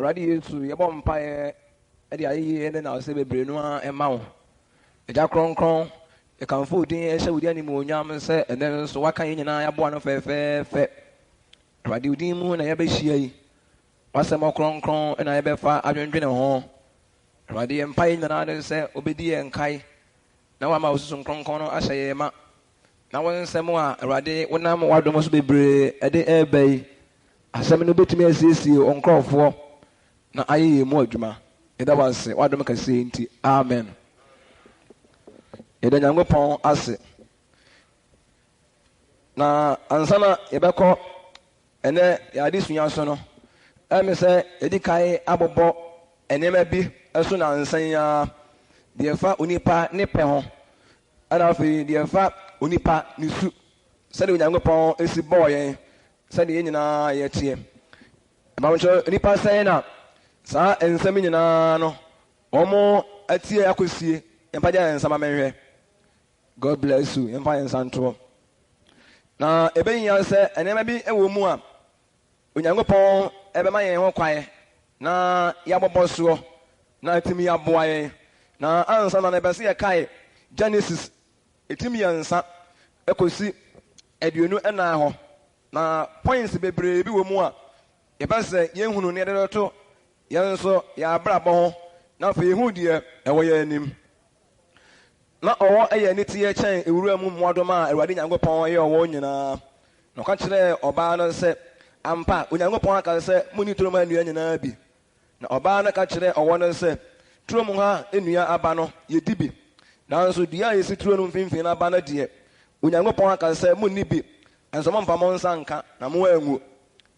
Ready to your bumpire, Eddie, and I'll say, Bruno and Mount. A jack cron, a comfort in, so with any more yam said, and then so what can you and I have one of a fair. Ready, Moon, I ever see. What's a more cron, and I ever far, I don't drink a home. Ready and pine, and I say, Obedi and Kai. Now I'm also some cron, I say, Ma. Now one Samoa, Ready, when I'm what must be brave at the air bay. Asɛm no betumi asiesie ɔnkrɔfoɔ na ayɛ mu adwuma ɛda wase wadom kɛseɛ nti amen ɛda Nyankopɔn ase na ansa na yɛbɛkɔ ɛnɛ yɛade sua so no ɛme sɛ yɛdi kae abobɔ nneɛma bi ɛso na nsan ya deɛ fa onipa ne pɛ ho ɛna afei deɛ fa onipa ne su sɛdeɛ Nyankopɔn esi bɔɔ yɛn sɛdeɛ nyinaa yɛteɛ ɛbɛnkyɛ nipa sɛn na saa nsɛm nyinaa no wɔn atie akɔsie yɛmpa gya nsɛm amɛhwɛ God bless you yɛmpa nsa ntoɔ na ɛbɛnyia sɛ nneɛma bi ɛwɔ mu a Onyankopɔn ɛbɛma yɛn ho kwae na yɛabɔbɔ soɔ na ɛtumi aboa yɛn na ansa na ɛbɛsɛ yɛkae Genesis ɛtumi yɛ nsa ɛkɔsi aduonu ɛnan hɔ na points bebree bi wɔ mu a yɛbɛsɛ yɛnhunu ne yɛde to yɛn nso yɛabrabɔ ho na afei yɛhu deɛ ɛwɔ yɛn anim na ɔwɔ ɛyɛ ne teɛ kyɛn ewura mu mmoadɔm a Awurade Nyankopɔn ɛyɛ ɔwɔ nyinaa na ɔka kyerɛ ɔbaa no sɛ ampa Onyankopɔn aka sɛ munni turo mu nnua nyinaa bi na ɔbaa no ka kyerɛ ɔwɔ no sɛ turo mu ha nnua aba no yɛdi bi nanso dua a yɛsi turo no mfimfini no aba no deɛ Onyankopɔn aka sɛ munni bi nso mo mfa mo nsa nka na mo anwu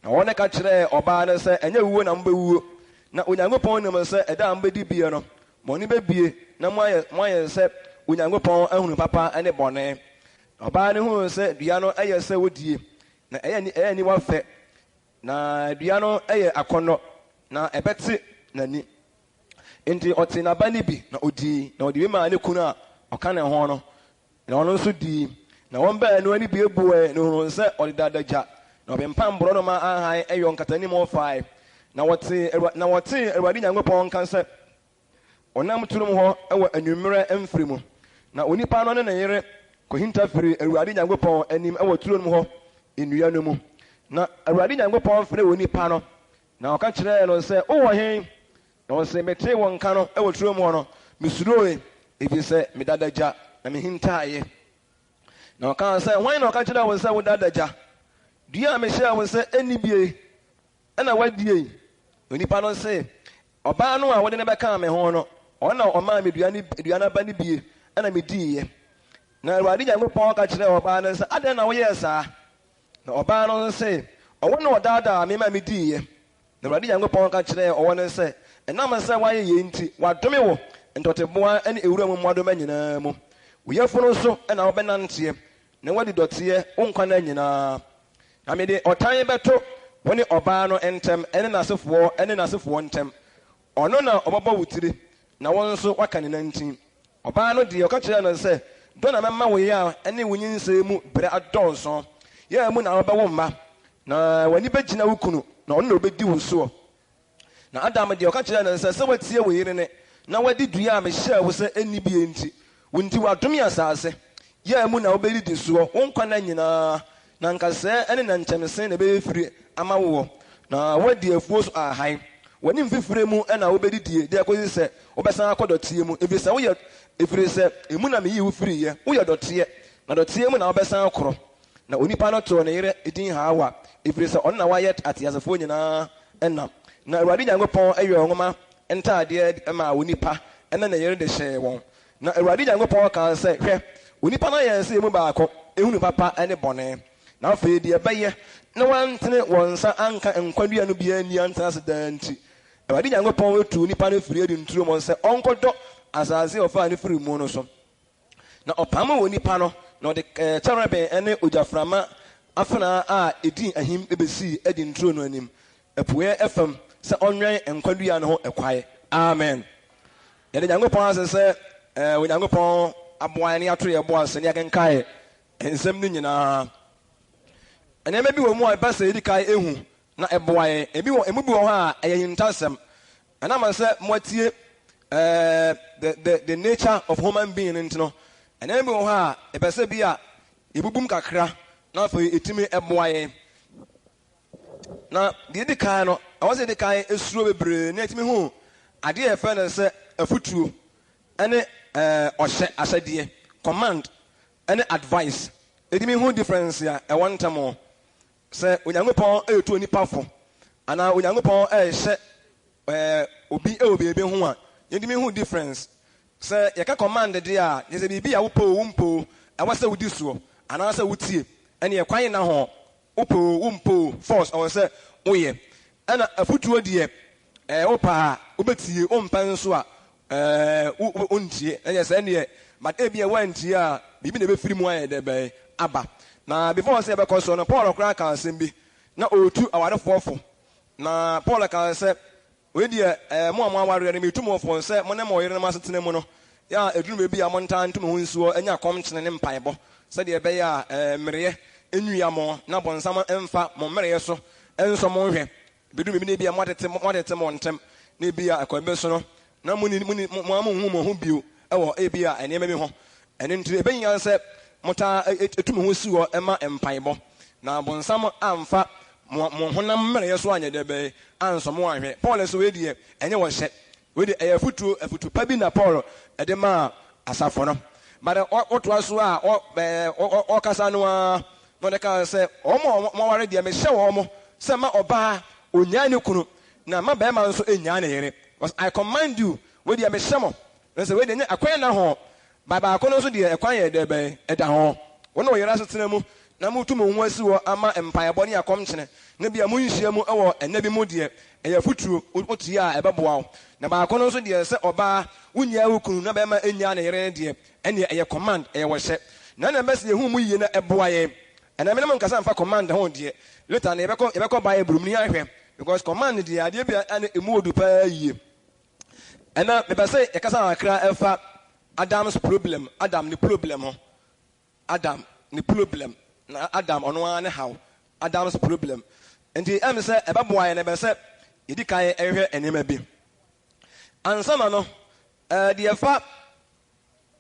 na wɔn ka kyerɛ ɔbaa no sɛ ɛnyɛ wuo na mbɛwuo na Onyankopɔn nim sɛ ɛda mbɛdi bie no mo ni bɛbie na mo ayɛ sɛ Onyankopɔn ahunu papa ne bɔne ɔbaa no hunu sɛ dua no ɛyɛ sɛ wodie na ɛyɛ ni wafɛ na dua no ɛyɛ akɔnnɔ na ɛbɛte n'ani nti ɔte n'aba no bi na ɔdii na ɔde bi maa ne kunu a ɔka ne ho no na ɔno nso dii na wɔn bɛɛ no ani bie buɛ na ohun sɛ ɔde dadagya na ɔbɛmpa mborɔ no ma ahan ɛyɔ nkatanim ɔfae na wɔte Awurade Nyankopɔn nka sɛ ɔnam turum hɔ ɛwɔ anwummerɛ mfiri mu na onipa no ne ne yere kɔhinta firi Awurade Nyankopɔn anim ɛwɔ turum hɔ nnua no mu na Awurade Nyankopɔn frɛ onipa no na ɔka kyerɛɛ no sɛ wowɔ he na ɔsɛ metee wɔ nka no ɛwɔ turum hɔ no mesuroe ɛfiri sɛ medadagya na mehintaeɛ na ɔka sɛ hwan na ɔka kyerɛ wo sɛ wodadagya dua a mehyɛ wo sɛ ɛnni bie ɛna wadie onipa no sɛ ɔbaa no a wode ne bɛka me ho no ɔna ɔmaa me dua no aba no bie ɛna mediiɛ na Awurade Nyankopɔn ka kyerɛ ɔbaa no sɛ adɛn na woyɛɛ saa na ɔbaa no sɛ ɔwɔ na ɔdaadaa me ma mediiɛ na Awurade Nyankopɔn ka kyerɛ ɔwɔ no sɛ ɛnam sɛ woayɛ yei nti wadome wo ntɔteboa ne ewura mu mmoadoma nyinaa mu wo yɛfunu so ɛna wobɛnanteɛ na wadi dɔteɛ wo nkwa no nyinaa na mede ɔtan bɛto wo ne ɔbaa no ntɛm ɛne n'asefoɔ ntɛm ɔno na ɔbɛbɔ wo tiri na wɔn nso waka ne nantin ɔbaa no deɛ ɔka kyerɛ no sɛ dɔ na mɛma wo yɛ a ɛne wo nyinsɛn mu berɛ adɔɔso yɛa mu na wobɛwo mma na w'ani bɛgyina wo kunu na ɔno na obɛdi wo soɔ na Adam deɛ ɔka kyerɛ no sɛ watie wo yere ne na wadi dua a mehyɛɛ wo sɛ ɛnni bie nti wo nti wadome asase yɛa mu na wobɛdidi soɔ wo nkwa no nyinaa na nkasɛɛ ɛne na nkyɛnse na ɛbɛyɛ firi ama wo na wadi afuo so ahae w'ani mfifire mu ɛna wobɛdidie deɛ kɔsi sɛ wobɛsan akɔ dɔteɛ mu ɛfiri sɛ emu na meyi wo firiyɛ woyɛ dɔteɛ na dɔteɛ mu na wobɛsan korɔ na onipa no too ne yere edin Hawa ɛfiri sɛ ɔno na wayɛ ateasefoɔ nyinaa ɛnam na Awurade Nyankopɔn ɛyɛ nwoma ntaadeɛ ma onipa ɛna ne yere de hyɛɛ wɔn na Awurade Nyankopɔn kaa sɛ hwɛ onipa no yɛ sɛ emu baako ehunu papa ɛne bɔne na afei deɛ ɛbɛyɛ na wantene wɔn nsa anka nkwadua no biara ni antena ase daa nti Awurade Nyankopɔn etu onipa no firi adi nturo mu sɛ ɔnkɔdɔ asase ɔfaa ne firi mu no so na ɔpam wɔ nipa no na ɔde kyɛrɛbɛn ɛne ogyaframa afena a ɛdi ahim ɛbɛsii adi nturo no anim ɛpuɛ ɛfam sɛ ɔnwɛn nkwadua no ho ɛkwae amen yɛde Nyankopɔn ase sɛ Onyankopɔn aboa ne ato yɛ boa sɛ ne yɛkenkae nsɛm no nyinaa nneɛma bi wɔ mu a ɛbɛ sɛ yɛdi kae ehu na eboaye ebi wo emu bi wo ha ahintasem ana ma se motie the nature of human being ntino ana bi wo ha ebese bi a ebubum kakra na fa etimi eboaye na de kan no awose de kan esuro bebre na etimi hu ade e fa na se afutuo ene ohye asade command ene advice etimi hu difference ya e one time se onyankopon etu onipa fo ana onyankopon ehye obi ebe hu a yedimi hu difference se yeka command de a yese bibi a wumpo awase wudi so ana se wutie ene ye kwan na ho wumpo force or se oye ana afutuo de opa obetie ompa nso a ontie eye se ene but ebia wantie a bibi na be firi mu aye de be aba na before say be koso no Paul kra kan sembi na otu awarefofo na Paul kan say we de mo aware ne metumo fo say mo ne mo yere ma setene mu no ya eduru be bia mo ntan ntum ho nsuo enya kom kyene ne mpaebo say de be ya mereye enwia mo na bonsam emfa mo mereye so enso mo hwe beduru be ne bia mo atete mo ntem na bia akwambe so no na mo hu mo bio ewo e bia ene me ho ene ntire be nya say mota etum ho si wo ema empaibo na bonsam amfa mo honam mere so anya de be anso mo ahwe Paul so we die enye wo hye we die afutu pa bi na Paul ede ma asafo no but oto aso a o kasa no a no de ka se o mo ware die me hye wo mo se ma oba onya ne kunu na ma ba ma nso enya ne yere because I command you we die me hye mo se we die akwan na ho baba akono so de ekwan ye de be eda ho wono yera setena mu na mutum ho asiwo ama empayebo ne akom kyene na bia mu nhia mu ewo enabi mu de eya futuo otie a ebeboa na ba akono so de se oba wunya hukunu na ba ma enya na yere de ene eye command eye wo hye na mesi ehu mu yiye na eboa ye ena me nkasa mfa command ho de later na ebeko ba ebrum ni ahwe because command de ade bia ene emu odu pa yiye ena me be se ekasa akra efa Adam's problem, Adam the problem, Adam the problem, Adam on one how Adam's problem. And the M said, a baboy and ever said, Yedikai area and maybe. And some no, the affair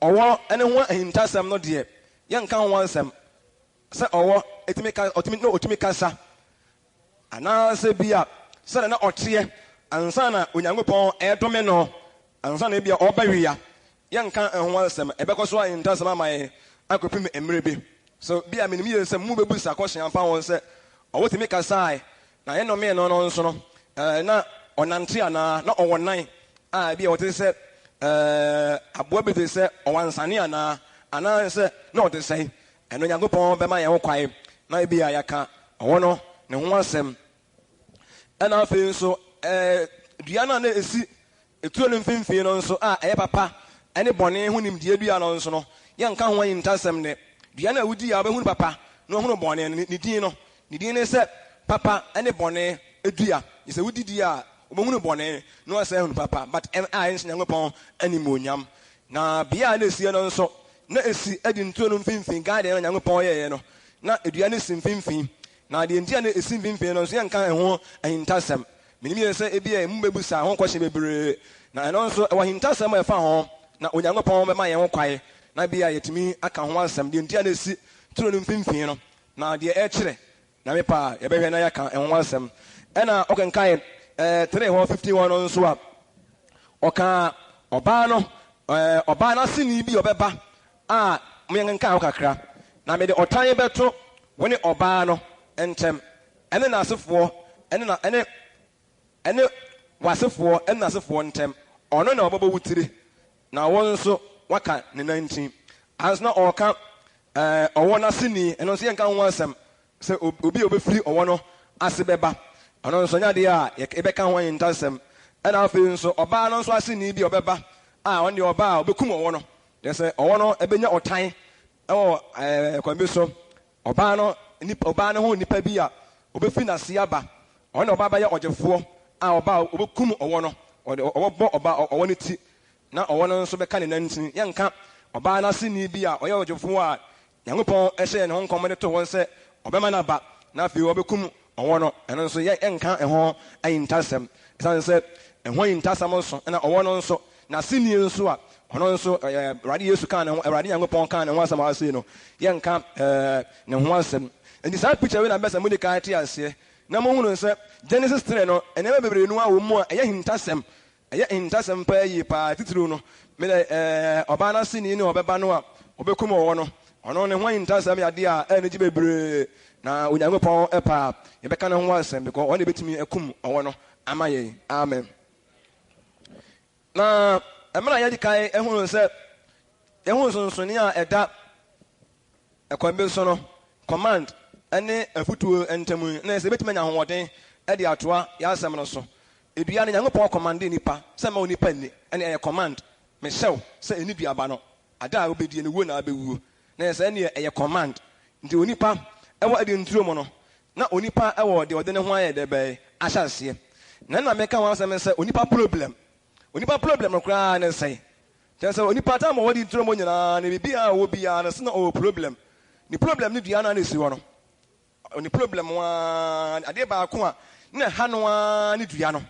or anyone in Tassam not dear. Young can want some, say or it make us no to make us. And now say be up, son or tear, and son when you go air domino, and son be all barrier. Young can and one sem, a becoso in Tasma, my uncle Pim and Miribi. So be a minimum some movable question and found said, or what to make a sigh. Now, I know me and on so not on Antiana, not on 1 9. I be what they said, a boy they said, or one Saniana, and I said, no, they say, and when you go upon by my own quiet, might be a yaka, or no, no one sem. And I feel so, Diana is a 250 on so, papa. Any bonnet who him dear be announced no, young can wait in Tassam ne. Diana would be our papa, no one bonnet, Nidino. Nidine said, Papa, any bonnet, a dear, is a woody dear, woman bonnet, no sound papa, but I ain't upon any moonium. Now, be I this year also, no see Edin Tunum Finfin, guiding and young boy, no, not a Dianis in Finfin. Now, the Indian is in Finfin, on young can and in Tassam. Many say a beer, Mumbusa, home question, now, and also when in Tassam, I found. Na onyankopon be ma ye ho kwae na bia yetimi aka ho ansam de ntia na si turo no mfimfin no na de e kire na me pa ye be hwe na yaka ho ansam e na okenkan 351 no nso a oka oba na sini bi obeba a me nkan ho kakra na me de otan beto woni oba no entem ene na asefo ene wasefo ene asefo ntem ono na obaba wutire na won so waka ne 19 as na oka owo na sini eno se yanka ho asem se obi obefiri owo no ase beba ono nso nya de a ebeka ho yintasem ena afi nso oba no nso asini bi obeba a on de oba a obekum owo no de se owo no ebenya otan ewo kwambe so oba no ho nipa bi a obefiri na se aba ono oba ba ya ogefo a oba obekum owo no owo bo oba owo ne ti na owo no nso beka ne nantin yanka oba na sini bi a oye ogefo a nyankopon ehye ne ho nkom de to won se obema na ba na afi obekum ɔwɔ no ɛno nso yɛnka ɛho ayintasɛm ɛsiane sɛ ɛho ayintasɛm nso ɛna ɔwɔ no nso na sini nso a ɔno nso Awurade Yesu kaa ne ho Awurade Nyankopɔn kaa ne ho asɛm a asɛe no yɛnka ne ho asɛm nti saa picture wei na bɛsɛ mode kaa te aseɛ na mohunu sɛ Genesis 3 no ɛnɛma bebree no a wɔ mu a ɛyɛ hintasɛm paa yie paa titiriw no mede ɔbaa no aseni ne ɔbɛba no a ɔbɛkum ɔwɔ no ɔno ne ho hintasɛm yɛade a ɛne gye bebree na Onyankopɔn ɛpaa yɛbɛka ne ho asɛm because ɔne bɛtumi akum ɔwɔ no ama yɛn amen na ɛmena yɛde kae ɛhunu sɛ ɛhunu nsonsoне a ɛda ɛkwan bi so no command ɛne afutuo ntamu na ɛsɛ bɛtumi anya ahoɔden ɛde atoa yɛasɛm no so edua no Nyankopɔn commande nipa sɛ ma onipa nni ɛne ɛyɛ command mehyɛw sɛ ɛni duaba no ada a wobɛdie no wuo na abɛwuo na ɛsɛ ɛne ɛyɛ command nti onipa ɛwɔ ɛde nturo mu no na onipa ɛwɔ deɛ ɔde ne ho ayɛ dɛ bɛyɛ ahyɛ aseɛ na nna meka ho asɛm sɛ onipa problem no koraa ne sɛe kyerɛ sɛ onipa tam a wɔde nturo mu nyinaa ne biribiaa wɔ biaa no sɛ na ɔwɔ problem ne problem ne dua no a ne si hɔ no ɔne problem waa adeɛ baako a ne ha no a ne dua no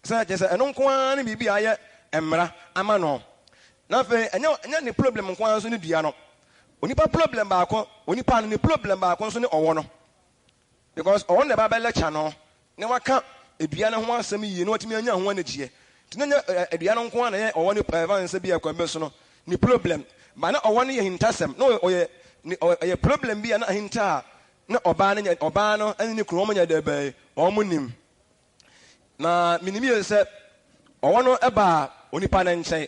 sɛ kyerɛ sɛ ɛno nko ara ne biribi a ayɛ mmara ama no na afei ɛnyɛ ne problem nko ara nso ne dua no onipa problem baako onipa no ne problem baako nso ne ɔwɔ no because ɔwɔ no na ɛba bɛlɛkya no ne waka edua no ho asɛm yie na watumi anya ho anagyeɛ nti na nyɛ edua no nko ara na yɛ ɔwɔ ne ɛvan sɛ bi ɛkwan bɛ so no ne problem ba na ɔwɔ no yɛ hintasɛm na ɔyɛ problem bi a na ahinta a na ɔbaa no ɛne ne kuro wɔn nyɛ dɛ bɛyɛ wɔn nim na minim yɛ sɛ ɔwɔ no ɛbaa onipa no nkyɛn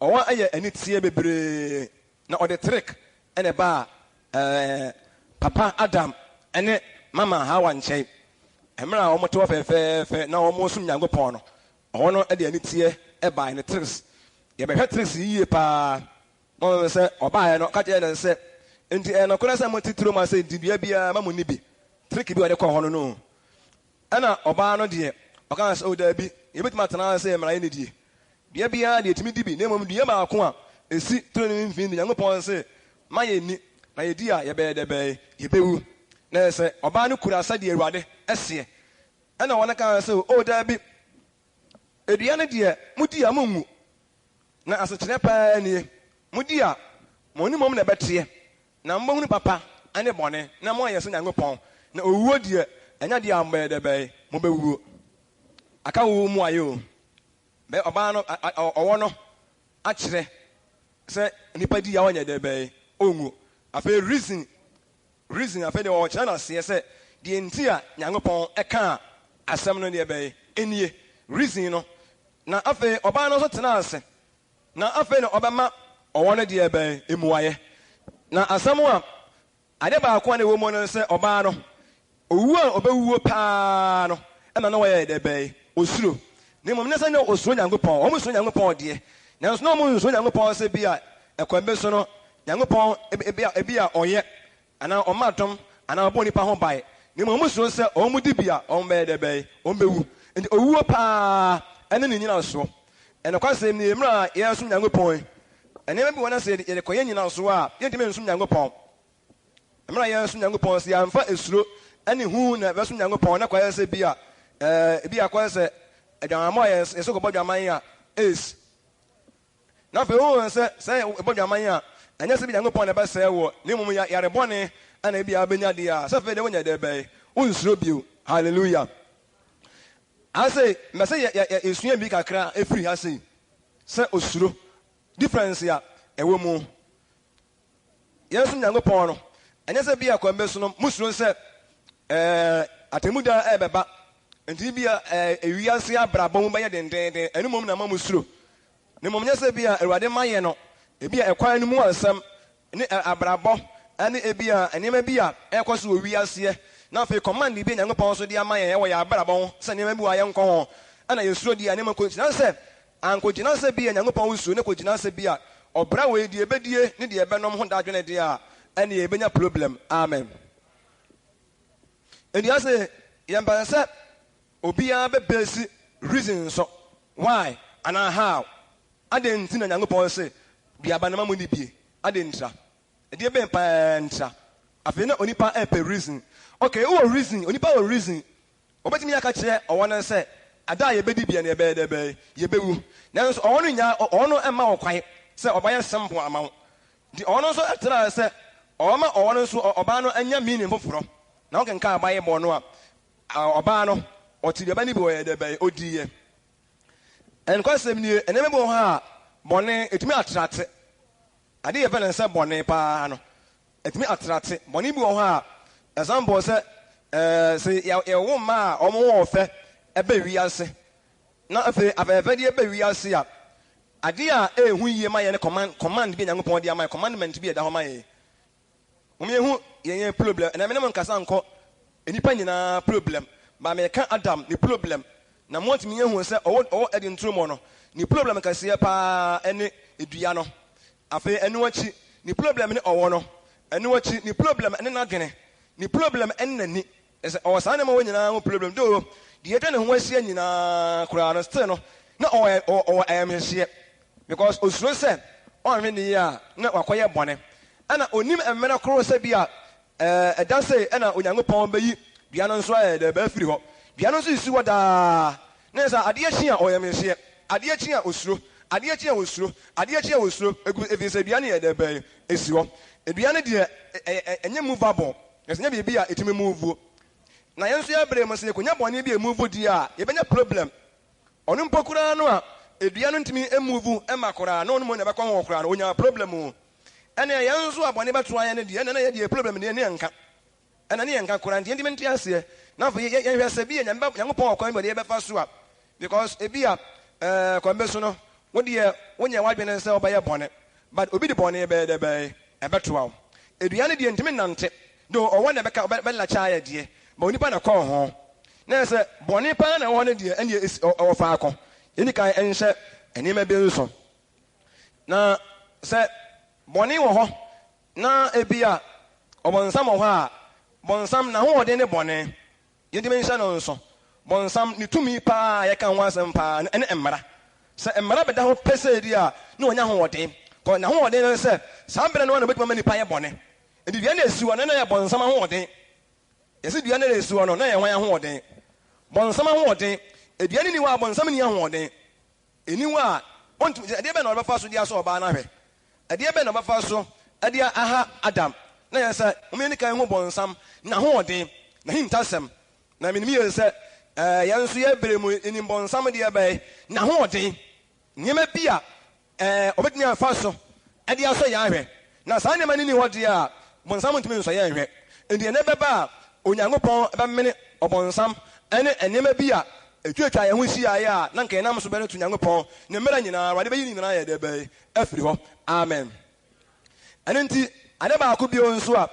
ɔwɔ ɛyɛ anitie bebree na ɔde trick ɛna ɛbaa papa Adam ɛne mama Hawa nkyɛn mmerɛ a wɔn te hɔ fɛfɛɛfɛ na wɔn som Nyankopɔn no ɔwɔ no ɛde anitie ɛbaa ne tricks yɛbɛhwɛ tricks yie paa wɔn sɛ ɔbaayɛ no ɔka kyerɛ ne sɛ nti ɛnokora sɛ mo titiro ma sɛ dibea biara ma mo ni bi trick bi ɔde kɔ hɔ no no ɛna ɔbaa no deɛ ɔka sɛ ɔda bi yɛbɛtumi atena sɛ mmara yɛ ne die dua biara deɛ ɛtumi di bi na mmom dua baako a ɛsi turo ne mfini Nyankopɔn sɛ ma yɛnni na yɛdi a yɛbɛyɛ dɛ bɛyɛ yɛbɛwu na sɛ ɔbaa no kura sɛdeɛ Awurade ɛseɛ ɛna wɔn ka sɛ ɔda bi edua no deɛ mudi a monwu na asekyerɛ paa nie mudi a mo ni mom na ɛbɛteɛ na mbɔhunu papa ane bɔne na mo ayɛ sɛ Nyankopɔn na owuo deɛ ɛnya deɛ ambɛyɛ dɛ bɛyɛ mo bɛwuo aka wo mu ayɛ o bɛ ɔbaa no ɔwɔ no akyerɛ sɛ nipa di a wɔnyɛ dɛ bɛyɛ onwu afei reason afei deɛ ɔkyerɛ no aseɛ sɛ deɛ nti a Nyankopɔn ɛka asɛm no deɛ bɛyɛ ɛnie reason no na afei ɔbaa no nso tena ase na afei na ɔbɛma ɔwɔ no deɛ bɛyɛ emuayɛ na asɛm a ade baako a na ɛwɔ mu no sɛ ɔbaa no owu a ɔbɛwuo paa no ɛna na wɔyɛ dɛ bɛyɛ osuro na mmom ne sɛ nyɛ osuro Nyankopɔn ɔmo suro Nyankopɔn deɛ nanso na ɔmo nsuro Nyankopɔn sɛ bi a ɛkwan bi so no Nyankopɔn ebi a ɔyɛ anaa ɔma atom anaa ɔbɔ nipa ho bae na mmom ɔmo suro sɛ ɔmo di bi a ɔmo bɛyɛ dɛ bɛyɛ ɔmo bɛwu nti owuo paa ɛne ne nyina soɔ ɛnokwasɛm ne mmerɛ a yɛsom Nyankopɔn ɛnneɛma bi wɔ no sɛ yɛde kɔyɛ nyina so a yɛntumi nsom Nyankopɔn mmerɛ a yɛsom Nyankopɔn sɛ yɛamfa esuro ɛne hu na bɛsom Nyankopɔn na kɔyɛ sɛ bi a ebi akɔyɛ sɛ adwamammɔ a yɛsɛ kɔbɔ dwaman a ace na afei wohu sɛ ɛbɔ dwaman a ɛnyɛ sɛ bi Nyankopɔn na ɛbɛsɛe wɔ ne mmom yarebɔne ana ebi a wobɛnya deɛ a sɛ afei deɛ wonyɛ dɛ bɛyɛ wonsuro bio hallelujah ase mɛsɛ yɛsua bi kakra ɛfiri ha sei sɛ osuro difference a ɛwɔ mu yɛnsom Nyankopɔn no ɛnyɛ sɛ bi a kwan bɛ so no musuro sɛ atemmuda ɛbɛba nti bi a ewiase abrabɔ mu bɛyɛ dendenden ɛno mmom na ma musuro ne mmom nyɛ sɛ bi a Awurade ma yɛ no ebi a ɛkwan no mu asɛm ne abrabɔ ɛne ebi a nneɛma bi a ɛkɔ so wɔ wiaseɛ na afei command bi Nyankopɔn so de ama yɛn ɛwɔ yɛ abrabɔ ho sɛ nneɛma bi wɔ ayɛ nkɔ ho ɛna yɛsuro di a nneɛma kɔgyina sɛ ankɔgyina sɛ bi a Nyankopɔn wosuro ne kɔgyina sɛ bi a ɔbra wɔ deɛ ɛbɛdie ne deɛ ɛbɛnom ho dadwene deɛ a ɛne yɛbɛnya problem amen ɛnua sɛ yɛmpɛ sɛ obiara bɛbɛsi reason so why anaa how adɛn nti na Nyankopɔn sɛ duaba no ma mu ne bie adɛn ntira ɛdeɛ bɛn paa ntira Afei na onipa pe reason. Okay, who reason? Onipa will reason. Obetimi aka kire owon say ada ye bedi bia na ebe de be ye bewu. Na so owon nya ono emma okwan say obaye sempo amawo. Di ono so etra say oma owon so oba no anya meaning foforo. Na oken ka abaye bo no a oba no otiri aba ni bi ye de be odiye. En kwasem ni eneme bo ha bone etimi atrate. Ade ye be say bone pa no. Etimi atrate. Bone bi wo ha example say say ye wo ma omo wo fe ebe wi ase. Na afa de ebe wi ase a ade a ehu yie ma ye ne command bi Nyankopon de ama commandment bi e da ho ma ye. Omo ehu ye problem. Na me ne nkasa nko enipa nyina problem. Ba me ka Adam ni problem. Na mo ntimi ehu se o edi ntromo no. Ni problem ka se pa ene edua no. Afa enu achi ni problem ne owo no. Enu achi ni problem ene na dwene. Ni problem ene ni. Ese o sa na ma wo nyina ho problem do. The eternal who was saying in a crown still no or I am here because Osro said, oh, in the year, not acquire bonnet. And onim and men across a beer, a dance, and a young upon bay, Bianon Sway, the Belfry Hop. Bianos is what Nessa, Adiachia or I am here, Adiachia Osro, Adiachia Osro, Adiachia Osro, if it's a Biani at the bay, is you. A Biani dear, and you move up. There's never be a to move. Na yenso ya bre mo se konya bone bi emuvu di a ye benya problem onu mpokura no a edua no ntimi emuvu emakora no no mo na be kwa ho kora no onya problem o ene yenso abone beto aye ne di ene na ye di problem ne ne nka ene ne nka kora ndi ndime ntiase na afo ye hwese bi enya Nyankopon okwan bo de be fa so a because ebi a kwambe so no wo de wonya wadwene se obaye bone but obi di bone be de be ebeto a edua ne di ntimi nante do owo na be ka be la cha ye die onipa na call ho na say boni pa na ho ne de ene o fa akọ eni kan enhye enima be nso na say boni wo ho na ebia obonsam ho a bonsam na ho ode ne boni ye de menhye no nso bonsam ni tumi pa ye kan ho asem pa ene emmara say emmara be da ho pese di a na onya ho ode ko na ho ode no say sambere no na betima mani pa ye boni edi bia na esiwa na ye bonsam ho ode. Yes, if you are not a suano, no, I am holding. Bonsam holding, a diani wa bonsam near holding. Anyone want to a dear ben of a fast with your so banner. A dear ben of a faso, a dear aha Adam. No, I said, Umenica bonsam, na holding, na him tassam. Na mean me said, Yansuya Bremu in bonsam dear bay, na holding. Nima pia, Obetnia faso, a dear so yare. Na sign a man in what dear, bonsam to me so yare. And the never bar. Onyankopon ba mene obonsam ene enema bi a etwetwa ye ho sia ya na nka enam so be to Nyankopon ne mera nyina wade be yi nyina ye de be afiri ho amen enenti ade ba ko bio nso a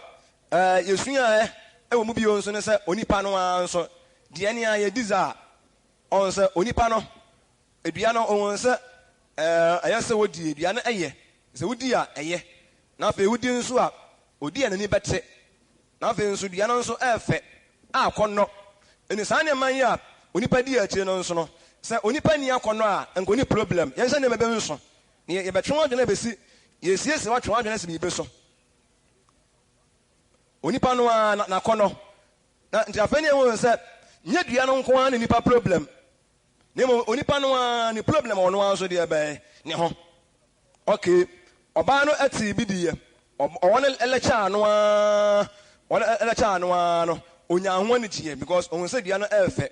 yesua e wo mu bio nso ne se onipa no anso de ene a ye diza on se onipa no edua no on se ayase wodi edua no eye se wodi a eye na fa wodi nso a odi anani bete na fe nso dua no nso efe akono eni sane man ya onipa di achi no nso no se onipa ni akono a enko ni problem yen se ne mebe nso ne ye betwe adwena besi ye siese watwe adwena se bi beso onipa no na akono na ntiafani e se nye dua no nko an nipa problem ne mo onipa no ni problem ono anso de ebe ne ho okay oba no ati bi di ye o ne elecha no one elecha no onya ho ne tie because on say dia no efe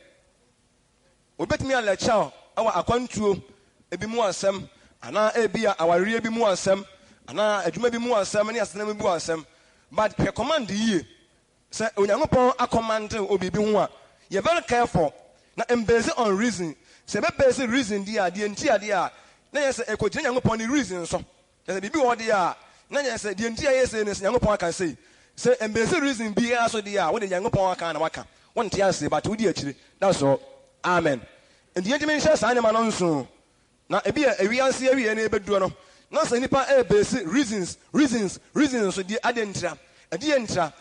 obetimi elecha awa akwantuo ebi mu asem ana ebia aware ebi mu asem ana adwuma bi mu asem ne asena bi mu asem but pe command yie say Onyankopon command obi bi ho a you very careful na based on reason say be based reason dia de nti ade a na yes ekogire Onyankopon ni reason so say bibi wo de a na yes de nti aye say ne Onyankopon kan say say embase reason be aso dia wo de Nyankopon aka na waka won te ase but wo di akire that's all amen and the enemy share sa anema no nso na ebi ewianse awie na ebeduo no na say nipa base reasons so di adentra adentra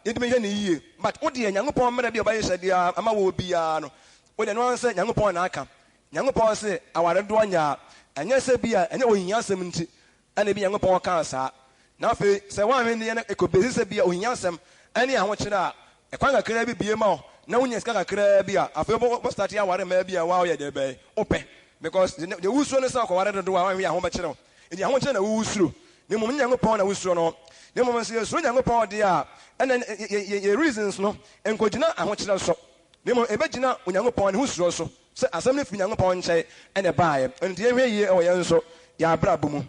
edime hwe ne yie but wo de Nyankopon mera bi obaye hye dia ama wo bia no wo de no say Nyankopon na aka Nyankopon say aware do anya anya se bia anya ohia asem nti ana bi Nyankopon ka sa na fe se wan me ne ekobezi se bia ohinyasem ene aho kire a ekwan kakra bi bie ma na wonya sika kakra bi a afi bo start ya ware ma bi a wa ye de be ope because the wusuro ne sa ko ware do wa wan wi aho be kire edi aho kire na wusuro ne mom Nyankopɔn na wusuro no ne mom se so Nyankopɔn de a ene ye reasons no enkogina aho kire so ne mom ebegina Onyankopɔn ne wusuro so se asem ne fi Nyankopɔn nkyɛ ene baaye enti ye hwe yie o ye nso ya abra bomu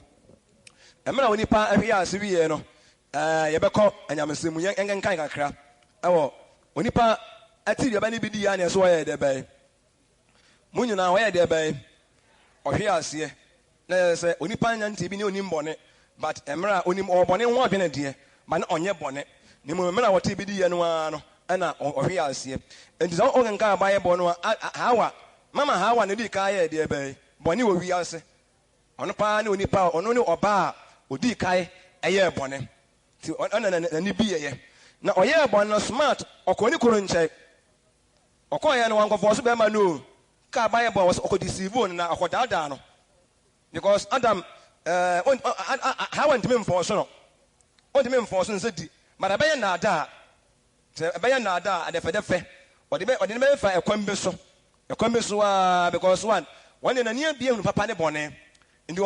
emra woni pa ahwe ya ase wiye no ye bekɔ anyamesemu yenkan kakra ewo woni pa ati de ba ne bidi ya ne so ye de bai munyina wo ye de bai ohwe ase na se woni pa nyanti bi ne onim bone but emra onim obone ho adwene de ma ne onye bone ne mo emra wote bidi ye no ano na ohwe ase enti so onkan ba ye bone no hawa mama hawa ne di ka ye de bai bone wo wi ase ono pa ne oni pa ono ne oba odi kai eye bone ti ona ni bi ye na oye bone no smart okoni koro nche okoye no wankofo so be ma no ka ba ye bone okodi deceive na akodada no because Adam how went me for so no went me for so nse di but be ye na ada te be ye na ada adefe odi be fa ekwan be so because one na nia bia hunu papa ne bone ndi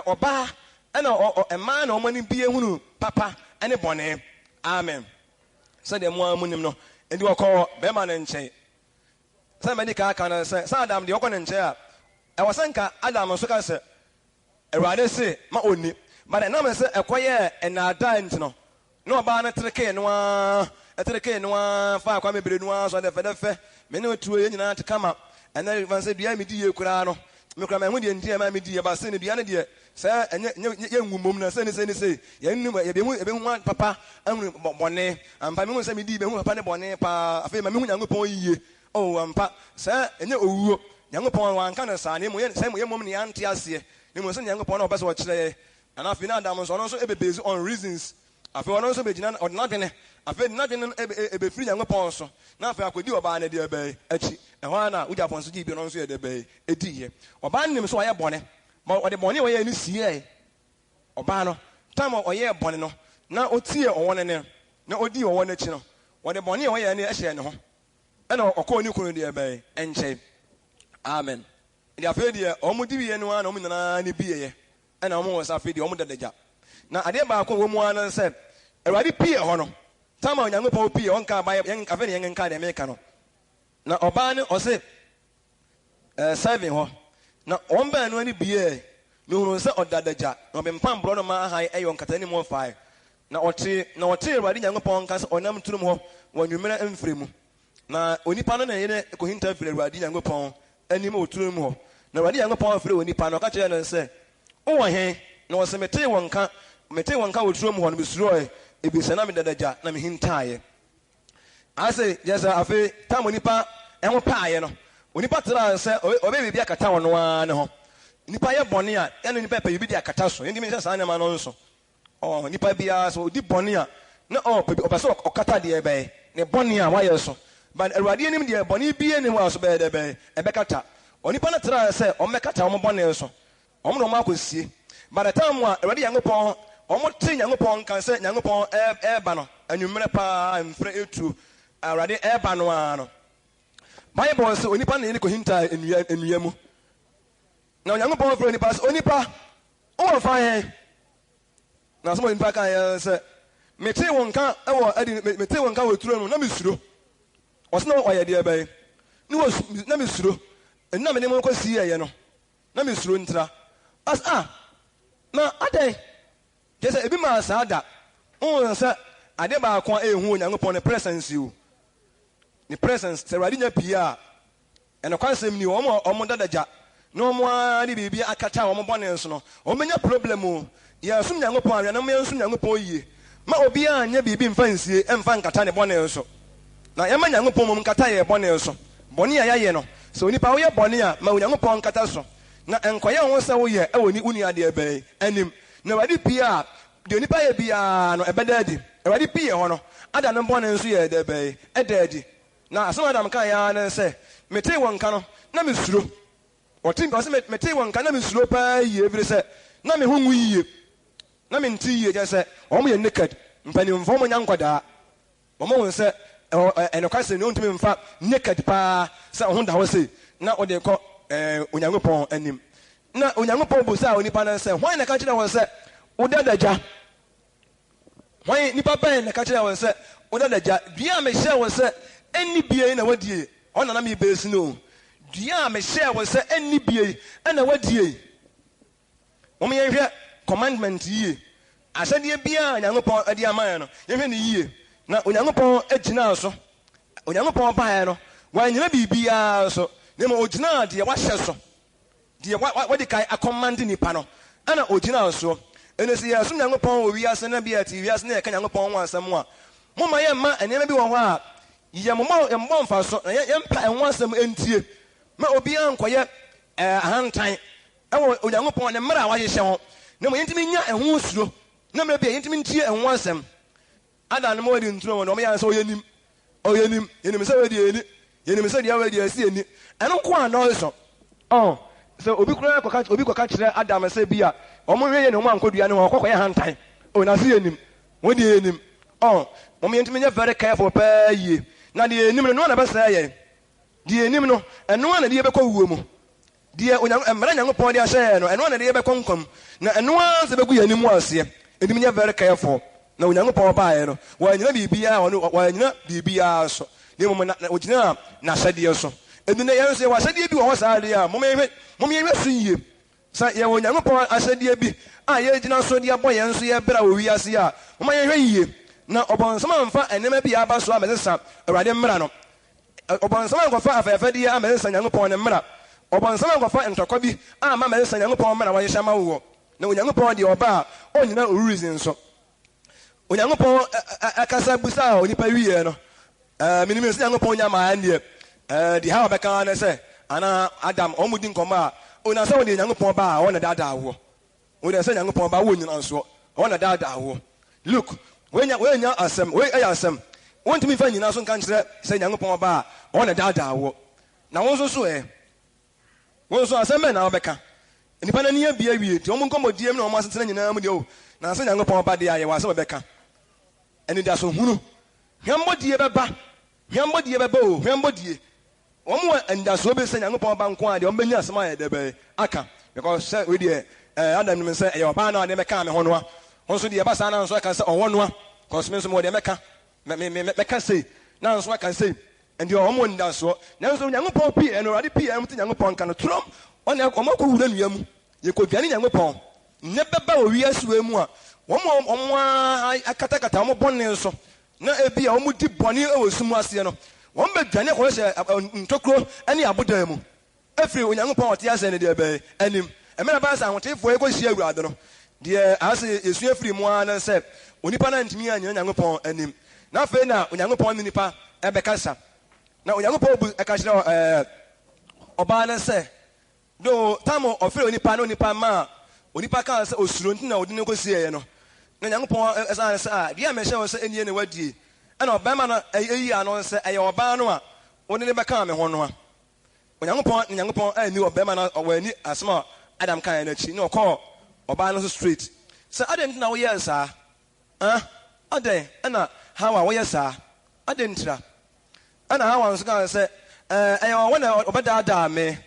oba ana ema na omani bia hunu papa ene bone amen so de mo amunim no ndi okọ be ma na nche sa me di ka na se sa Adam de okọ na nche a e wasanka Adam so ka se Ewurade se ma oni but na me se ekoye enada ntino na oba na treke no a fa kwa mebere no a so de fe me ne otuo ye nyina tekama ena van se bia me di ye kura no me kura me hu de ndi ma me di ye ba se ne bia ne de se ye nwumom na se ne ye nnu ye be hu papa anu bone ampa me hu se me di be hu papa ne bone pa afa ma me hu Nyankopɔn yiye o ampa se enye owuo Nyankopɔn wan ka na sa ne mo ye se mo ye mom ne ante ase ne mo se Nyankopɔn na obese wo kire ana afi na Adam so no so ebebezi on reasons afi ono so begina ordinary afi na dwene ebe free Nyankopɔn so na afi akodi oba na de ebe achi ehwa na uja pon so gi bi no so ye de ebe ediye oba nim so oye bone ma ode bone oye ni sie oba no time oye bone no na otie owone ne na odi owone chi no ode bone oye ne ehye ne ho ena okọ ni kunu de ebe enche amen ndi afi de omudi wiye no na omunana ni biye ena omo wo safi de omudadaja na ade ba ko wo mu an se Ewurade pie ho no tama Onyankopɔn pie on ka ba yen ka fe ne yen ka de me ka no na oba ne o se serving ho na on ba no ani bie me hunu se odadaja no be mpam bro no ma hai eyo nkata ni mo fai na ote Ewurade Nyankopɔn ka se onam turum ho wonwumere emfremu na onipa no na yene ko hinta fire Ewurade Nyankopɔn anim oturum ho na Ewurade Nyankopɔn fire onipa no ka kire no se o wo he na o se mete wonka oturum ho no bisuro ebi se na me dadaja na me hintaye ase jesa afi tam onipa enwo paaye no onipa tra se obe bi akata wono a ne ho nipa ye bone a ene nipa pa bi di akata so ndi me se sa na ma no nso nipa bia so di bone a na obaso okata de ebe ne bone a wa ye so but Ewurade enim de bone bi enim wa so be de be ebe kata onipa na tra se o mekata o bone so o no ma akosie by the time wa Ewurade Nyankopɔn omo te Nyankopɔn kan se Nyankopɔn eba no anwumere pa mfre etu Ewurade eba no a no Bible se onipa na ko hinta enua mu na Nyankopɔn fre onipa se onipa o fa he na so onipa kan se mete wonka ewo adi mete wonka woturo mu na mesuro osna oye de ebe ni wo na mesuro na me ne mo ko si ye no na mesuro ntra as na adai jese ebi ma sa da on se ade ba ko ehu Onyankopɔn ne presence you ni presence se Ewurade nya pia eno kwansem ni omo dadaja no mo ani bibia akata omo bone nso no omo nya problem o ya sum Nyankopɔn awe na mo nsum Nyankopɔn yie ma obi anya bibi mfa nsie emfa nkata ne bone nso na ya ma Nyankopɔn mom nkata ye bone nso bone ya ye no so onipa wo ye bone a ma Nyankopɔn nkata so na enkoye ho se wo ye ewoni uni ade ebe anim na Ewurade pia de onipa ye bia no ebedadi Ewurade pia ho no ada no bone nso ye de ebe edadi na asem Adam kan ya na se mete wonka no na mesuro otin ko se mete wonka na mesuro pa ye evre se na me hu yie na menti yie gye sɛ ɔmo yɛ naked mpanimfoɔ mo nya nkwadaa ɔmo wɔn sɛ ɛnokwa sɛ ne ontumi mfa naked paa sɛ ɔho da hɔ sei na ɔde kɔ onyankopɔn anim na onyankopɔn bu sɛ onipa no sɛ hwan na ka kyerɛ wɔn sɛ wodadagya hwan nipa bɛn na ka kyerɛ wɔn sɛ wodadagya dua a mehyɛ wɔn sɛ ɛnni bie na wadie ɔna na mebɛsi no dua a mehyɛ wɔn sɛ ɛnni bie ɛna wadie wɔn yɛhwɛ commandment yie ahyɛdeɛ biara onyankopɔn ade ama yɛn no yɛhwɛ ne yie na onyankopɔn agyina so onyankopɔn baeɛ no wanyina biribiara so na mmom ogyina deɛ wahyɛ so deɛ wadi kae akɔmande nipa no ɛna ogyina so ɛno sɛ yɛsom nyankopɔn wɔ wiase na bi ate wiase na yɛka nyankopɔn ho asɛm a momma yɛmma nneɛma bi wɔ hɔ a yɛmmɔ mfa so na yɛmpa ɛho asɛm ɛntie ma obiara nkɔyɛ ahantan ɛwɔ onyankopɔn ne mmerɛ a wahyehyɛ ho na mmom yɛntumi nya ɛho suro na mmerɛ bi a yɛntumi ntie ɛho asɛm ada no ma wadi nturo wɔ no ɔmo yɛ sɛ ɔyɛnim yɛnim sɛ wadi ani yɛnim sɛ deɛ wadi asi ani ɛno nko a nɔɔso sɛ obi kɔka kyerɛ adam sɛ bi a ɔmo hwɛ yɛ ne ɔmo ankɔdua no hɔ ɔkɔkɔyɛ hantan ɔnase yɛnim wɔde yɛnim ɔmo yɛntumi nyɛ very careful paa yie na deɛ yɛnim no na bɛsɛe yɛn deɛ yɛnim no ɛno na deɛ yɛbɛkɔ wuo mu deɛ mmara nyankopɔn de ahyɛ yɛn no ɛno na deɛ yɛbɛkɔ nkɔm na ɛno ara sɛ bɛgu yɛn anim aseɛ ɛnim nyɛ very careful na onyankopɔn baeɛ no wɔanyina biribiara so na mmom ogyina n'ahyɛdeɛ so ɛdu ne yɛn nso yɛwɔ ahyɛdeɛ bi wɔ hɔ saa deɛ a mommɛhwɛ so yie sɛ yɛwɔ onyankopɔn ahyɛdeɛ bi a yɛgyina so de abɔ yɛn nso yɛbrɛ a wɔ wiase a momma yɛhwɛ yie na ɔbɔnsɛm amfa nneɛma bi aba so amɛsesa awurade mmara no ɔbɔnsɛm ankɔfa afɛɛfɛdeɛ amɛsesa nyankopɔn ne mmara ɔbɔnsɛm ankɔfa ntɔkwa bi ama amɛsesa nyankopɔn mmara wɔhyehyɛ ma wowɔ na onyankopɔn deɛ ɔba a ɔnyina ɔrurizi nso onyankopɔn akasa busa a onipa wieɛ no menim sɛ nyankopɔn nya maa ndeɛ deɛ ha wɔbɛka ne sɛ anaa adam ɔmo di nkɔmmɔ a ɔna sɛ wɔde nyankopɔn ba a ɔna daadaa woɔ wɔde sɛ nyankopɔn ba wɔ nyina nsoɔ ɔna daadaa woɔ look wɔanya asɛm wɔyɛ asɛm wɔntumi fa nyina so nka nkyerɛ sɛ nyankopɔn ba a ɔna daadaa woɔ na wɔn nso so wɔn nso asɛm bɛn na wɔbɛka nipa no ani abie awie nti ɔmo nkɔmmɔdie mu na ɔmo asetena nyinaa mu deɛ o na sɛ nyankopɔn ba deɛ a yɛwɔ asɛm wɔbɛka anidaso hunu hwɛmmɔdie bɛba o hwɛmmɔdie wɔn wɔ anidasoɔ bi sɛ nyankopɔn ba nko a deɛ ɔmbɛnya asɛm a yɛdɛ bɛyɛ aka because sɛ wei deɛ adam nim sɛ ɛyɛ ɔbaa no a deɛ mɛka me ho noa wɔn nso deɛ ɛba saa na nso aka sɛ ɔwɔ noa because me nso mewɔ deɛ mɛka sei na nso aka sei ɛnti wɔn wɔ anidasoɔ nanso nyankopɔn pii ɛno awurade pii ɛno te nyankopɔn nka no turom ɔne ɔmo akɔ wura nnua mu yɛkɔduane nyankopɔn nnɛ bɛba wɔ wiase wei mu a wɔn akatakata wɔn bɔne so na ebi a wɔn di bɔne wɔ sum aseɛ no wɔn bɛdwane kɔhyɛ ntokuro ne abodan mu efiri onyankopɔn ɔte ase ne deɛ bɛyɛ anim mmerɛ baa sɛ ahotefoɔ yɛkɔhyia awurade no deɛ ase yɛsua firi mu ara sɛ onipa no ntumi anyina nyankopɔn anim na afei na onyankopɔn ne nipa ɛbɛkasa na onyankopɔn bu ɛka kyerɛ ɔbaa no sɛ do tam ɔfrɛ onipa na onipa ma onipa kaa sɛ osuro nti na ɔde ne kɔsieɛ no na nyankopɔn ɛsan sɛ a deɛ mehyɛ wɔ sɛ ɛnie ne wadie ɛna ɔbɛrima no ɛyi ano sɛ ɛyɛ ɔbaa no a wode ne bɛka me ho no a onyankopɔn ani ɔbɛrima no ɔwɔ ani asɛm a adam kaeɛ no akyi na ɔkɔɔ ɔbaa no so straight sɛ adɛn nti na woyɛɛ saa adɛn ɛna hawa woyɛ saa adɛn ntira ɛna hawa nso kaa sɛ ɛyɛ ɔwɔ na ɔbɛdaadaa me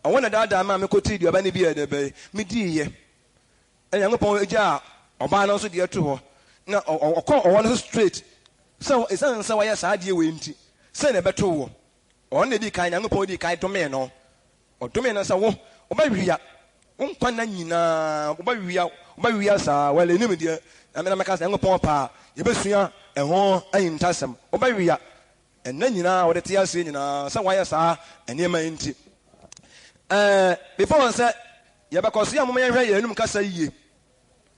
ɔwɔ na daadaa me a mekɔtii deɛ ɔba ne bi ɛdɛ bɛyɛ mediiɛ ɛna nyankopɔn agya a ɔbaa no nso deɛ to hɔ na ɔkɔ ɔwɔ no so straight sɛ ɛsiane sɛ wɔyɛ saa adeɛ wei nti sɛ na ɛbɛto wɔ ɔno na di kan nyankopɔn di kan domee no ɔdomee no sɛ wo wobɛwia wo nkwa nna nyinaa wobɛwia saa wɔle anim deɛ na mɛka sɛ nyankopɔn paa yɛbɛsua ɛho ayintasɛm wobɛwia ɛnna nyinaa wɔde te ase nyinaa sɛ wɔayɛ saa nneɛma yi nti before sɛ yɛbɛkɔ so yɛ a moma yɛhwɛ yɛn anim kasa yie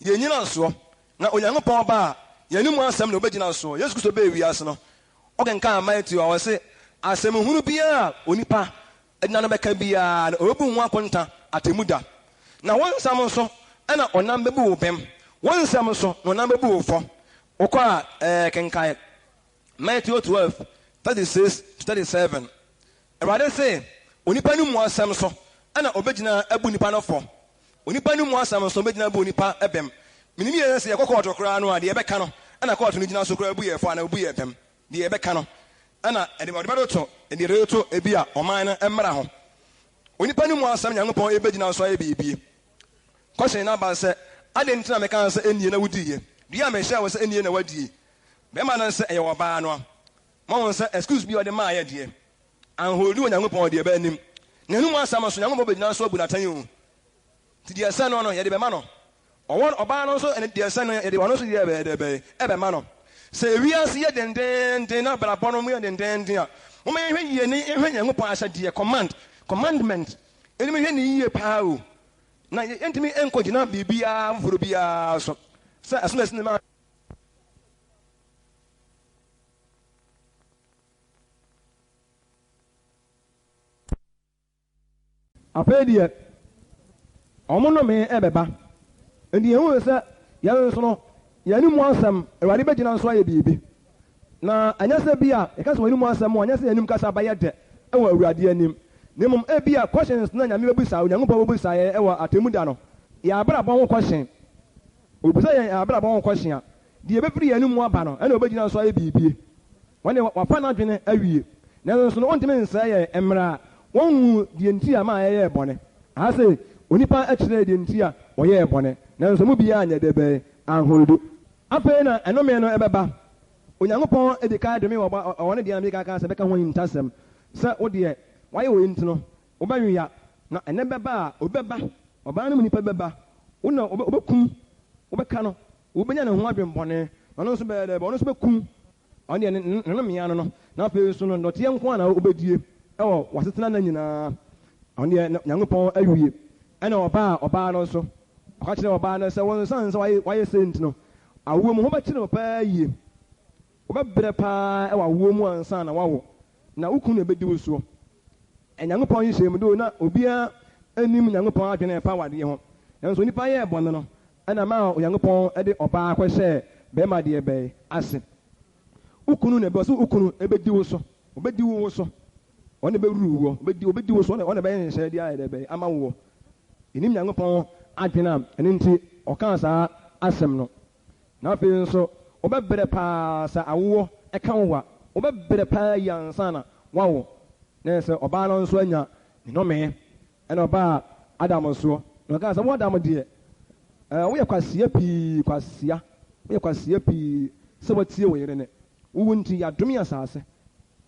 yɛnyina nsoɔ na onyankopɔn ba a yɛne mu asɛm na obɛgyina soɔ yesu kristo bɛɛ wiase no ɔkenka Matthew a wɔse asɛm hunu biara a onipa ɛdina no bɛka biara na ɔbɛbu ho akonta atemu da na wɔn nsɛm nso ɛna ɔnam bɛbu wo bɛm wɔn nsɛm nso na ɔnam bɛbu wo fɔ wokɔ a kenkae Matthew 12:36-37 Awurade se onipa no mu asɛm so ɛna ɔbɛgyina abu nipa no fɔ onipa no mu asɛm so ɔbɛgyina abu nipa ɛbɛm minimi ye se ye kokoto kra no ade ye beka no ana court no gina so kra bu ye fo ana bu ye pem de ye beka no ana ede mo de ba to ede re to ebi a oman no emra ho onipa ni mu asam Nyankopon e begina so aye bibie question na ba se ade ntina me kan se enie na wudi ye dia me share wo se enie na wadi be ma na se e wo ba no ma won se excuse bi o de ma ye de an holi Onyankopon de ba nim na nu mu asam so Nyankopon begina so abu na tan yu ti de se no ye de be ma no owon oba no so ene de se no ye de wono so de be ma no se wi ase ye den na bra bono mu ye den a mo me hwe ye ni hwe Nyankopon asa de commandment eni me hwe ni ye pa o na entimi enkogina bibia mfuru bia so se aso na sinema apedie omono me ebeba ndi ehu se ya so no ya ni mu asam ewade begina so aye bibi na anya se bia e ka so ni mu asam anya se anim kasa ba ye de ewa awurade anim nemum ebia questions na nyame bebusa Onyankopon bebusa ye ewa atemuda no ya abra bon ho question obusa ye abra bon ho question a de ebefiri ya anim aba no ena obegina so aye bibi wone wafa na dwene awie na so no ontime nsa ye emra wonhu de nti ama ye bone ase onipa akire de nti a oye bone na so mu bia anya de be anholdo afa na enome no ebeba Onyankopon edika de me wone de amika ka se beka ho ntasem se wo de waye wo ntino obanwia na ene beba obeba oba na munipa beba wona obekum obeka no obenya ne ho adwembone no so be de no so bekum on de ne mia no na pe so no dote nko na obedie ewo wasetena na nyina on de Nyankopon awie ena oba no so aka kire oba no se won san se waye se ntino awo mu ho ba kire oba yie obebre pa ewa wo mu ansa na wawo na ukun na ebedi wo so Nyankopon yi hyem do na obia anim Nyankopon adwene pa wade ho enso nipa ye bɔne no ana ma Nyankopon de oba akwɛhyɛ be ma de be ase ukunu na be so ukunu ebedi wo so obedi wo so one be ruru wo obedi wo so one be nhyɛ de aye de be ama wo enim Nyankopon adwene ene nti ɔka saa asɛm no na afi nso obɛbrɛ pa sa awo ɛka wo wa obɛbrɛ pa yansa na wawo na se oba no nso anya no me ena oba Adam so no ka se wo Adam de wo yakwasia pi se watie wo yere ne wo nti ya dumi asase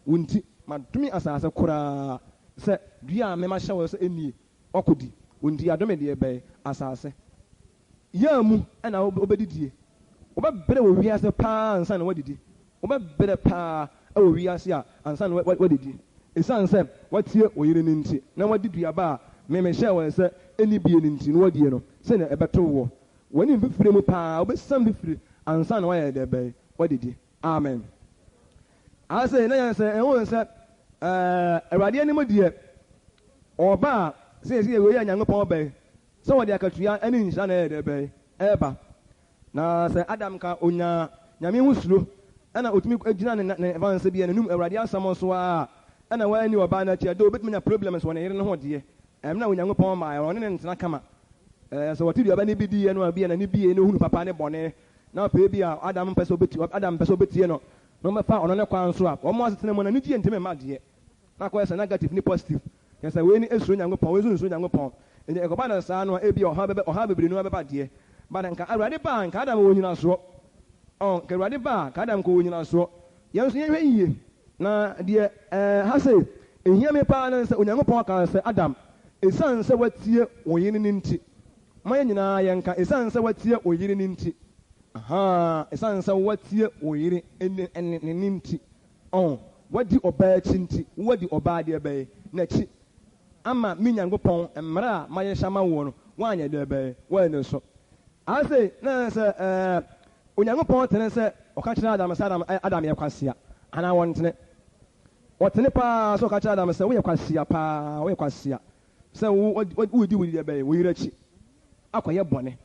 wonti ma dumi asase kura se dua me ma hye wo se enie okodi wonti ya dumi de be asase ya mu ena obedidie obɛbrɛ wo wiase pa ansa na wadidi obɛbrɛ pa wo wiase a ansa na wadidi esan sɛ watie oyire ne nti na wadi duaba a meme hyɛ wɔ sɛ eni bie ne nti no wadie no sɛ na ɛbɛto wo wani mfifire mu paa obɛsam bifire ansa na wayɛ dɛ bɛn wadidi amen ase na yɛn sɛ ɛho sɛ awurade anim deɛ ɔba sɛ sɛ yɛ Nyankopɔn bɛn sɛ wɔde akatua ɛne nhyira na yɛ dɛ bɛn ɛba na sɛ Adam ka onya nyame ho suro ɛna otumi gyina ne vanse bia nanum awurade asam so a ana wani oba na tia do betumi na problems wona yere ne ho de na Onyankopon ma ɔne ne ntena kama so wati duaba ne bidi ye no abia na ne bie ne hunu papa ne bɔne na pe bia Adam pɛso beti no no me fa ɔno ne kwan so a ɔmo asetena mu na ne die nteme ma de na ko yɛ negative ni positive yɛ sɛ we ni esuro Nyankopon we zunu Nyankopon ene ekoba na saa no e bia ɔha bebere no bɛba de ba nka awurade ba nka Adam wo nyina so ka awurade ba ka Adam ko wo nyina so yɛn so yɛhwɛ yie na de ha se ehia me pa na sɛ Onyankopɔn ka sɛ Adam esan sɛ watie oyine ne nti ma nyina yɛnka esan sɛ watie oyine ne nti esan sɛ watie oyire ne nti wadi ɔbaa akyi nti wadi ɔbaa de bɛyɛ n'akyi ama me Nyankopɔn mmara a ma yɛ hyama wo no wanyɛ de bɛyɛ wɔne so ase na sɛ Onyankopɔn tene sɛ ɔka kyerɛ Adam sɛ Adam yɛ kwasia ana wɔntene wɔtene paa sɛ ɔka kyerɛ Adam sɛ woyɛ kwasia paa woyɛ kwasia sɛ wodi de bɛyɛ wo yere akyi akɔyɛ bɔne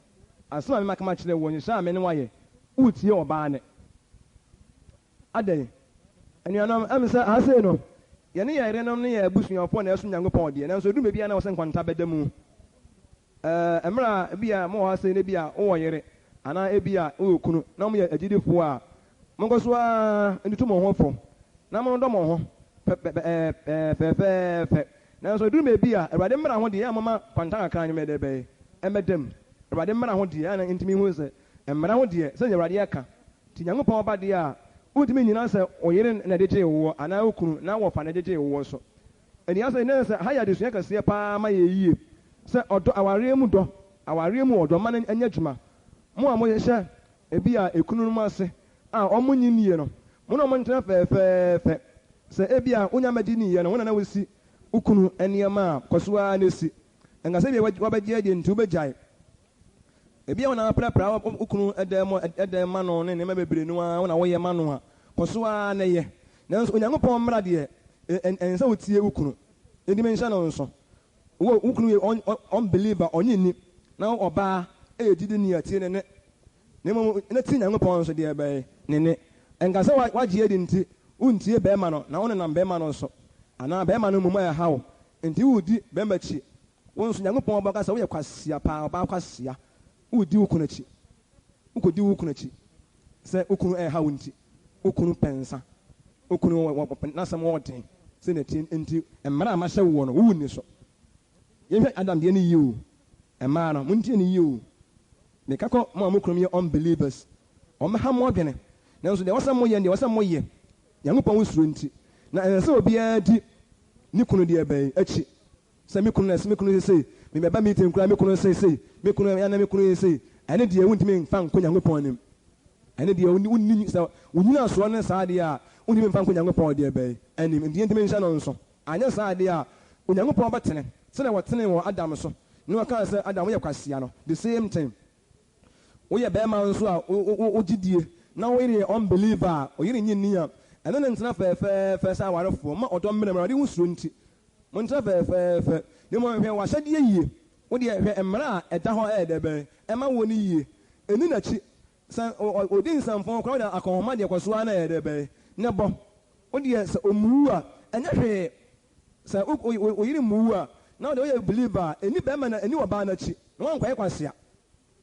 asɛm a me maka kyerɛ wɔ nhyɛ a me ne wayɛ wotie ɔbaa ne adɛn anuanom ɛm sɛ ase no yɛne yɛ yerenom ne yɛ abusuafoɔ na ɛso Nyankopɔn deɛ nanso ɛduru baabi a na wɔ sɛ nkwanta bɛda mu mmerɛ a bi a ma wɔ ase ne bi a wowɔ yere ana ebia o kunu na mo ye agidifo a mo nko so a nditu mo ho fo na mo ndo mo ho fe na so duru me bia Awurade mmara ho de ya mama kwanta kakra nyi me de be emedem Awurade mmara ho de ya na ntimi hu se mmara ho de se Awurade aka ti Nyankopɔn ba de a untimi nyina se oyere na de gye wo ana okunu na wo fa na de gye wo so eni asa ne se ha ya de sua kase pa ma ye yie se odo aware mu do aware mu odo ma na anya dwuma mo a mo ye hye ebi a ekunu mu ase a omo nyiniye no mo na mo ntena fe se ebi a onya madi niye no wona na wosi ukunu eniema kwasoa na si nga se bi wabagye de ntu begyae ebi a wona prapra ukunu edem ma no ne ma bebre no a wona wo ye ma no a kwasoa na ye nanso Onyankopɔn mmara de ensa wotie ukunu edi menhya no nso wo ukunu ye unbeliever onye ni na oba ejide ni atie ne mo na ti Nyankopɔn nso de ebe ne nga se wagye de nti untie be ma no na wona na be ma no nso ana be ma no mumu ya hawo nti wudi be ma chi won nso Nyankopɔn ba ka se wo ye kwasia pa ba kwasia wudi ukunu chi ukodi ukunu chi se ukunu hawo nti ukunu pensa ukunu na sam woden se na ti nti emara ma hye wo no wo ni so yehwe Adam de ni yiwo emara no muntie ni yiwo me kako mo amukrum ye unbelievers o me ha mo dwene na nso de wasam mo ye de wasam mo ye Nyankopɔn wo suro nti na ense obi adi ni kunu de ebe achi se me kunu na se me kunu se me beba meeting kura me kunu se me kunu ya na me kunu se ene de wuntimi mfa nko Nyankopɔn nim ene de wunni se wunyina so ne saade a wuntimi mfa nko Nyankopɔn de ebe anim ndi ntimi nhyɛ no nso anya saade a Onyankopɔn betene se na wotene wo Adam so ne waka se Adam ye kwasia no the same time wo ye be ma nso a ogidie na wo yire unbeliever o yire nyinni a ene ne ntena fe sa warefo ma odom mmere de wusuro nti mo ntena fe ne mo hwe wa hyade yie wo de hwe emra a eda ho ede be ema wo ni yie eni na chi san odin sanfon kwa da akonhoma de kwaso na ede be ne bo wo de se omu a enya hwe se o yire mu a na wo de o believer eni be ma na eni wo ba na chi no wan kwae kwasea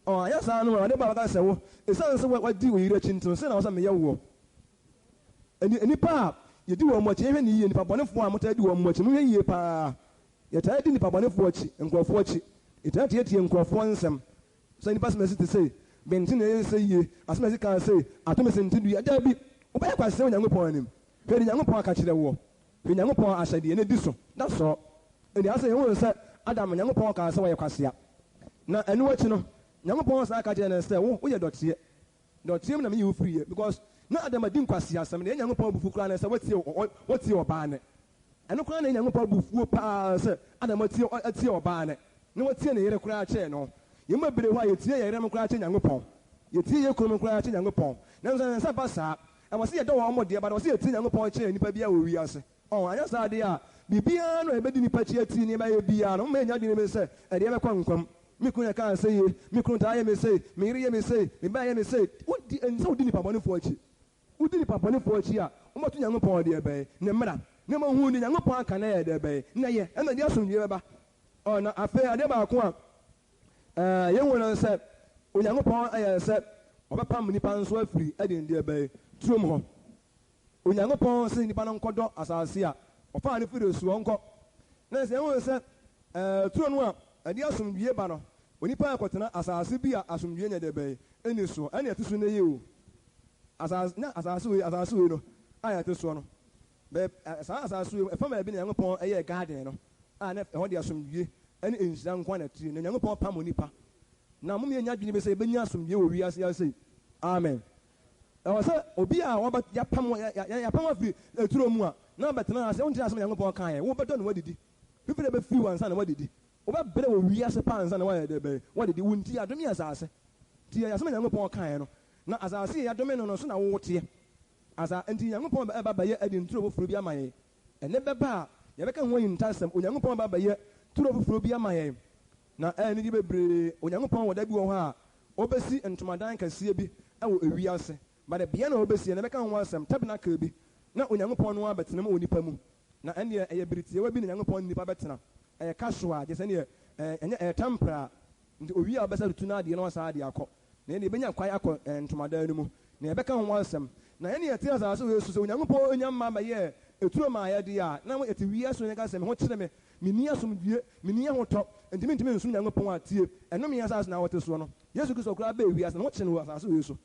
o aya sa no de ba ka se wo esan se wa di wo yire chi ntin se na wo sa me ye wo eni pa yedi wo mo chi hwe ni yie ni pa bonefo a mota di wo mo chi mo hwe yie pa ye ta di ni pa bonefo chi nkrofo chi ita tie nkrofo nsem so ni pas me sit say benti na ye say yie asema si kan say atome se ntidu ya da bi wo ba kwa se Onyankopɔn anim hwe ni Nyankopɔn aka kire wo hwe Nyankopɔn ahyade ne di so da so eni asa ye wo se Adam Nyankopɔn ka se wo ye kwasea na enu wachi no Nyankopɔn sa aka kire na se wo ye dotie na me you free because na Adam adi nkwasea asem na Nyankopɔn bufu kura na se wotie oba ne eno kura na Nyankopɔn bufu pa se Adam atie oba ne na wotie na yere kura che no yema bere ho yetie yere m kura che Nyankopɔn yetie ye kuro m kura che Nyankopɔn na nsa ba sa e wose ye do wo mo de ba wose yetie Nyankopɔn che nipa bia wo wi ase anya sa de a bibia no ebedi nipa che ati ni ba ye bia no me nya de me se e de be kwa nkwam me kun ya kan se ye me kun ta ye me se me yire ye me se me ba ye me se wodi ensa wodi nipa bone fo achi wodi nipa bone fo achi a wo matu Nyankopɔn de ebe ne mmra ne ma hu ni Nyankopɔn aka na ye de ebe na ye e na de asomdwe beba na afa ade ba ko a ye wona se Onyankopɔn aye se obepam nipa nso afiri ade de ebe tuom ho Onyankopɔn se nipa no nkodo asase a ofa ne firi su onko na se ye wona se tuo no a ade asomdwe ba no onipa akotena asase bi a asomdwe nya de ebe eni so ene atusu na ye o asase we no aya te so no be asase we fa ma bi na Nyankopɔn eye garden no a na ho de asomdwe ene enhyira nkwa na ti na Nyankopɔn pam onipa na mum ye nya dwene be se benya asomdwe wo wi ase ase amen na wasa obi a wo ba ya pam afiri eturo mu a na betena ase won ti ase Nyankopɔn kan ye wo bedo no wadidi bibire be free wansa na wadidi wo ba bere wo wi ase pa ansa na wa de be wadidi wunti adom ya asase ti ya ase Nyankopɔn kan ye no na asase ya dome no so na wo tie asa enti Nyankopɔn ba ye adi nturo bo furu bi amaye ene beba ye beka ho yin tasem Onyankopɔn ba ye turo bo furu bi amaye na ene di bebre Onyankopɔn woda bi wo ho a obesi ntomadan kase bi ewo ewi ase ba de bia na obesi ene beka ho asem tabernacle bi na Onyankopɔn no abetena ma onipa mu na ene eye britie wa bi na Onyankopɔn nipa betena eye kasho a je se ne enye tempera nti owi a obesa tutu na ade no asa ade akọ na yɛde bɛnya kwan akɔ ntomadan no mu na yɛbɛka ho asɛm na yɛne yɛte asase wɔ yesu sɛ onyankopɔn ɔnya mma bɛyɛ ɛturo ma yɛde a na yɛte wia so yɛka sɛ me ho kyerɛ me menni asomdue menni ahotɔ ntimi nsom nyankopɔn a tie ɛnom yɛ asase na wɔte soɔ no yesu kristo koraa bɛɛ wiase na ho kyerɛ no wɔ asase wɔ so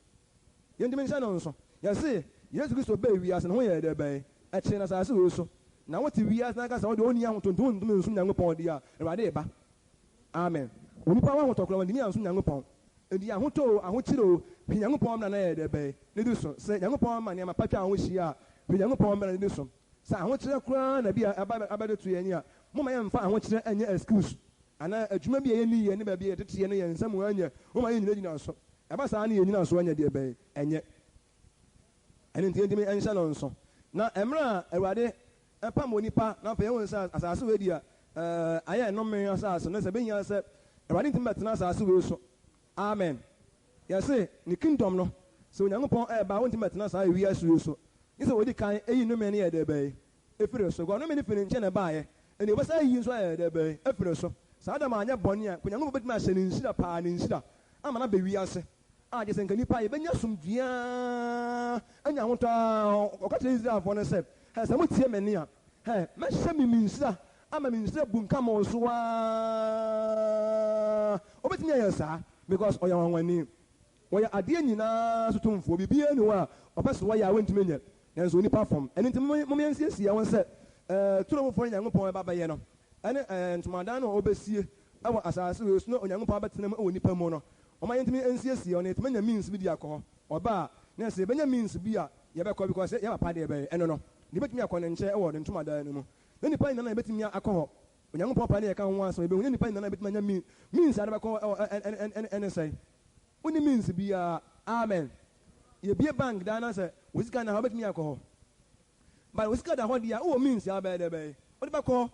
yɛntimi nhyɛ no nso yɛse yesu kristo bɛɛ wiase na ho yɛ dɛ bɛɛ ɛkyerɛ no asase wɔ so na wote wiase na ka sɛ wode ɔnni ahotɔ ntimi nsom nyankopɔn de a awurade ɛba amen onipa wa ahotɔ koraa wɔntimi ansom nyankopɔn enti ahotɔ ahokyere o hwɛ nyankopɔn mmara na yɛ dɛ bɛɛ ne de so sɛ nyankopɔn ma nneɛma patwa ho hyia a hwɛ nyankopɔn mmara ne de so sɛ ahokyerɛ koraa na bi abɛde to yɛn a moma yɛmfa ahokyerɛ ɛnyɛ excuse anaa adwuma bi a yɛni yɛ ne baabi a yɛteteɛ no yɛn nsɛm anyɛ moma yɛnyina gyina so ɛba saa ne yɛnyina so anyɛ deɛ bɛyɛ ɛnyɛ ɛne nti yɛntimi ɛnhyɛ no nso na mmerɛ a awurade ɛpam onipa na afei yɛhu sɛ asase wei di a ayɛ nnome asase no sɛ bɛhia sɛ awurade ntimi bɛtena asase wei so amen yɛse ne kingdom no sɛ onyankopɔn ɛɛba wontimi bɛtena saa ewiase wei so ne sɛ wɔdi kan ɛyi nnome no yɛ dɛ bɛyɛ ɛfiri so nnome no firi nkyɛn na ɛbaayɛ ɛne wɔbɛsa yi nso ayɛ dɛ bɛyɛ ɛfiri so saa dɛm anyɛ bɔne a onyankopɔn bɛtumi ahyɛ ne nhyira paa ne nhyira ama no bɛwi ase agye sɛ nka nnipa yɛbɛnya somduaa anya ahotɔ a ɔka kyerɛ israelfoɔ no sɛ sɛ motie m'ani a mɛhyɛ me nhyira ama me nhyira bunka ma wo so a wobɛtumi ayɛ saa because ɔyɛ wanwani wɔyɛ adeɛ nyinaa so tomfoɔ biribiara ni hɔ a ɔpɛ so wɔyɛ a wɔntumi nyɛ nanso onipa fam ɛno nti momyɛnsiesie wɔn sɛ turomufoɔ no nyankopɔn ɛba bɛyɛ no ɛne ntomadan no a ɔbɛsie ɛwɔ asase wei so na onyankopɔn abɛtena mu ɛwɔ nipa mu no ɔma yɛntumi nsiesie ɔno yɛtumi anya means bi de akɔ hɔ ɔba a na sɛ yɛbɛnya means bi a yɛbɛkɔ because yɛ papa deɛ ɛbɛyɛ ɛno no de bɛtumi akɔ ne nkyɛn ɛwɔ ne ntomadan no mu na nipa nyinaa na yɛbɛtumi akɔ hɔ onyankopɔn pa ne yɛka ho asɛm yɛbɛhu nipa nyinaa na yɛbɛtumi anya means a de bɛkɔ ɛne sɛn wone means biara amen yɛbie bank daa na sɛ wo sika na hɔ wobɛtumi akɔ hɔ but wo sika da hɔ deɛ a wowɔ means a bɛyɛ dɛ bɛyɛ wode bɛkɔ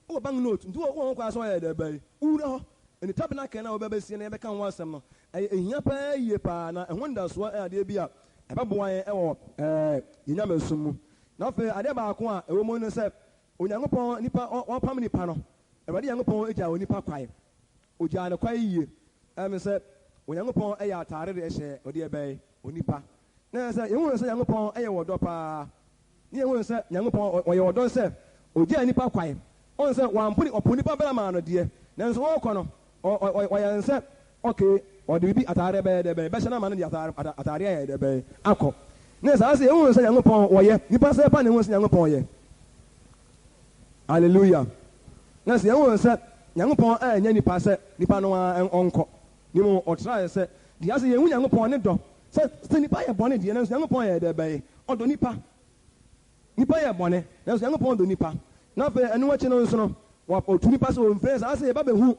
wowɔ bank note nti wowɔ kɔ asɔ yɛ dɛ bɛyɛ wowura hɔ ɛne tabernacle na wobɛbɛsie na yɛbɛka ho asɛm no ɛyɛ ɛhia paa yie paa na ɛho ndasoɔ adeɛ bi a ɛbɛboa yɛn ɛwɔ yɛnyamasum mu na afei adeɛ baako a ɛwɔ mu no sɛ onyankopɔn nipa ɔpam nipa no awurade nyankopɔn agya onipa kwae ogyaa ne kwae yie ɛme sɛ onyankopɔn ɛyɛ ataare de ɛhyɛ ɔde ɛbɛyɛ onipa na sɛ yɛhu sɛ nyankopɔn ɛyɛ wɔdɔ paa ne yɛhu sɛ nyankopɔn ɔyɛ wɔdɔ sɛ ogyaa nipa kwae ɔn sɛ ɔpo nipa bɛrɛ maa no deɛ nanso wɔkɔ no ɔyɛ nsɛ okay ɔde bibi ataare bɛyɛ dɛ bɛyɛ bɛhyɛ no ama no de ataare ayɛ dɛ bɛyɛ akɔ ne saa sɛ yɛhu sɛ nyankopɔn wɔyɛ nipa sɛ pa ne hu sɛ nyankopɔn yɛ hallelujah na sɛ yɛhu sɛ nyankopɔn ɛnyɛ nipa sɛ nipa no ɔnkɔ ne mu ɔtrae sɛ deɛ asɛ yɛhu nyankopɔn ne dɔ sɛ nipa yɛ bɔne deɛ nanso nyankopɔn yɛ dɛ bɛyɛ ɔdɔ nipa yɛ bɔne nanso nyankopɔn dɔ nipa na afei ɛno akyi no nso no ɔtu nipa sɛ ɔmfrɛ saa sɛ yɛba bɛhu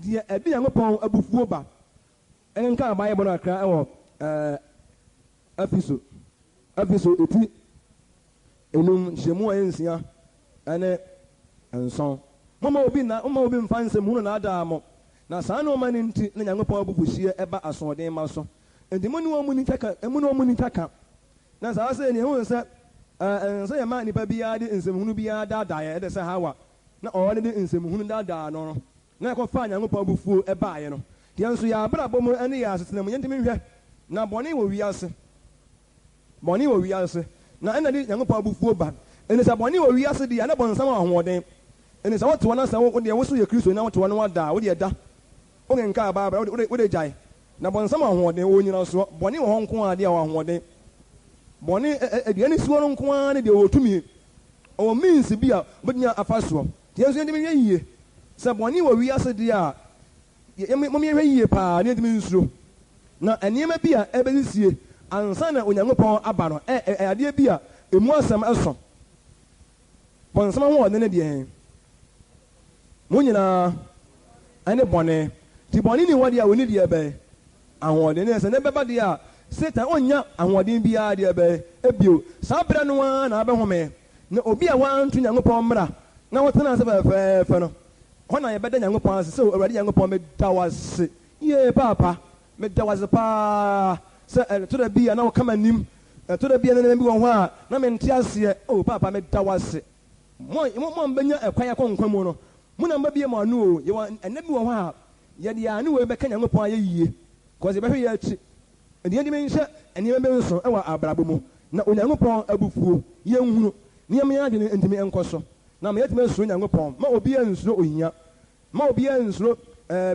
deɛ ɛde nyankopɔn abufuo ba ɛne nka abayɛ bɔ no akra ɛwɔ afiso ɛti enum nhyɛmu a ɛnsia ɛne nson moma obi mfa nsɛm hunu na adaa mo na saa nneɛma no nti na nyankopɔn abufuhyeɛ ɛba asoɔden ma so nti mu ne wɔn mu ni kaka na saa sɛ ne ɛhu sɛ ɛnsɛ yɛ ma nipa biara de nsɛmhunu biara daadaeɛ ɛde sɛ hawa na ɔwɔ ne de nsɛmhunu daadaa no na ɛkɔfa nyankopɔn abufuo ɛbaeɛ no deɛ nso yɛ abrabɔ mu ne yɛ asetena mu yɛntumi nhwɛ na bɔne wɔ wiase na ɛna de nyankopɔn abufuo ba ɛne sɛ bɔne wɔ wiase deɛ ɛne bɔnsam ahoɔden ɛne sɛ wote hɔ na sɛ wodeɛ wo so yɛ kristo na wote hɔ no wadaa wodeɛ da wokenka abaabra wode gyae na bɔnsam ahoɔden wɔnyina soɔ bɔne wɔ hɔ nko a deɛ wɔ ahoɔden bɔne aduane suo no nko ara ne deɛ wɔ tumi ɔwɔ means bi a wobɛtumi afa soɔ deɛ nso yɛntumi nhwɛ yie sɛ bɔne wɔ wiase deɛ a momyɛhwɛ yie paa ne yɛntumi nsuro na nneɛma bi a ɛbɛsisie ansa na onyankopɔn aba no adeɛ bi a ɛmu asɛm ɛso bɔnsam ahoɔden ne deɛ mo nyinaa ɛne bɔne nti bɔne ni hɔ deɛ a wɔni deɛ bɛyɛ ahoɔden ne sɛ ne bɛba deɛ a satan ɔnya ahoɔden biara deɛ bɛyɛ ebio saa berɛ no ara na abɛhome na obi a wanto nyankopɔn mmra na wɔtena ase fɛfɛɛfɛ no hɔ na yɛbɛda nyankopɔn ase sɛ awurade nyankopɔn meda wo ase yee paapa meda wo ase paa sɛ ɛto da bi a na wɔka m'anim ɛto da bi a na bi wɔ hɔ a na mente aseɛ o paapa meda wo ase mo mbɛnya ɛkwan akɔ nkwa mu no mo na mbɛbie mo ano o yɛwɔ ɛnɛ bi wɔ hɔ a yɛde a ne wɔ bɛka nyankopɔn ayɛ yie cause ebe hwe achi eni eni menhye eni me nso e wa abrabo mu na onyankopɔn abufuo ye nhunu niyam ya de ntimi enkoso na me yetime nso onyankopɔn ma obi ansuro ohia ma obi ansuro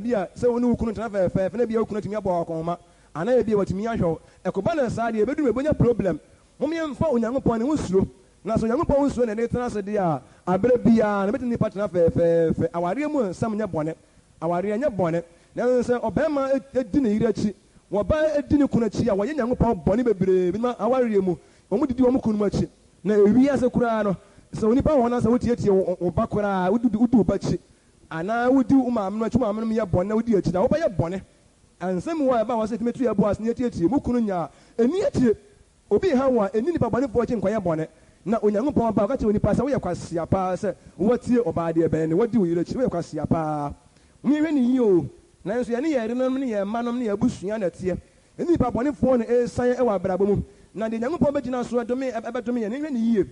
bia sɛ woni wukunu tena fɛfɛ na bia wukunu timi abɔ akɔma ana bia watimi ahwɛ ekoba na saa de ebedu mebonya problem mom ye mfa onyankopɔn ne wusuro na so onyankopɔn wusuro na ne tena se de a abere bia na betini patena fɛfɛ aware mu nsam nya bɔne aware nya bɔne na sɛ ɔbɛma edi ne yire akyi wɔba edi ne kunu akyi a wɔyɛ nyankopɔn bɔne bebree bi ma aware mu wɔn didi wɔn kunu mu akyi na ewi ase koraa no sɛ onipa wɔn na sɛ wotietie wo ba koraa wodi wo ba akyi ana wodi wo maame no akyi maame no yɛ bɔne na wodi akyi na wɔbɛyɛ bɔne ansɛm wɔ ɛba wɔ sɛ tumi tu yɛ bo ase ne tietie mu kunu nya eni akyi obi ha wɔ eni nipa bɔne fo akyi nkɔyɛ bɔne na onyankopɔn ba ɔka kyerɛ onipa sɛ woyɛ kwasia paa sɛ wɔtie ɔbaa deɛ bɛn ne wɔdi wo yere akyi woyɛ kwasia paa mehwɛ ne yie o nanso yɛne yɛ yerenom ne yɛ mmanom ne yɛ abusua na teɛ ɛne nipa bɔnefoɔ no ɛsan ɛwɔ abrabɔ mu na deɛ onyankopɔn bɛgyina so ɛbɛdome yɛ ne hwɛ ne yie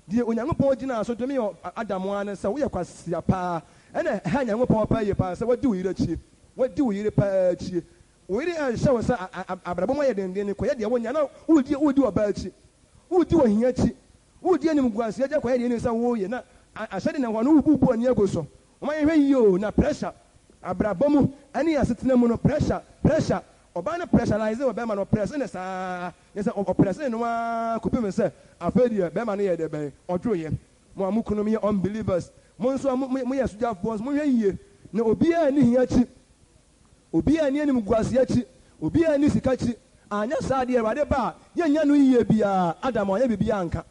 deɛ onyankopɔn gyina so dome yɛ adamoa no sɛ woyɛ kwasia paa ɛna ɛha nyankopɔn paa yie paa sɛ wɔdi wo yere akyi wɔdi wo yere paa akyi wo yere ɛhyɛ wo sɛ abrabɔ mu ayɛ denden ne kɔyɛ deɛ wonya na wodi ɔbaa akyi wodi ɔhia akyi wodi animguaseɛ gya kɔyɛ deɛ ne sɛ woyɛ na ahyɛde na hɔ no wobubu ani ago so ɔma yɛhwɛ yie o na pressure abrabɔ mu ɛne asetena mu no pressure ɔbaa no pressureize wɔ bɛrima no ɔprɛse ne saa yɛ sɛ ɔprɛse ne no a kɔpem sɛ afei deɛ bɛrima no yɛ dɛ bɛyɛ ɔdwoyɛ mo a mo kunom yɛ unbelievers mo nso a moyɛ sogyafoɔ nso mohwɛ yie na obiara ni hia akyi obiara ni animguaseɛ akyi obiara ni sika akyi anyɛ saa deɛ awurade ba a yɛnya no yie biara adam a ɔnyɛ biribiara nka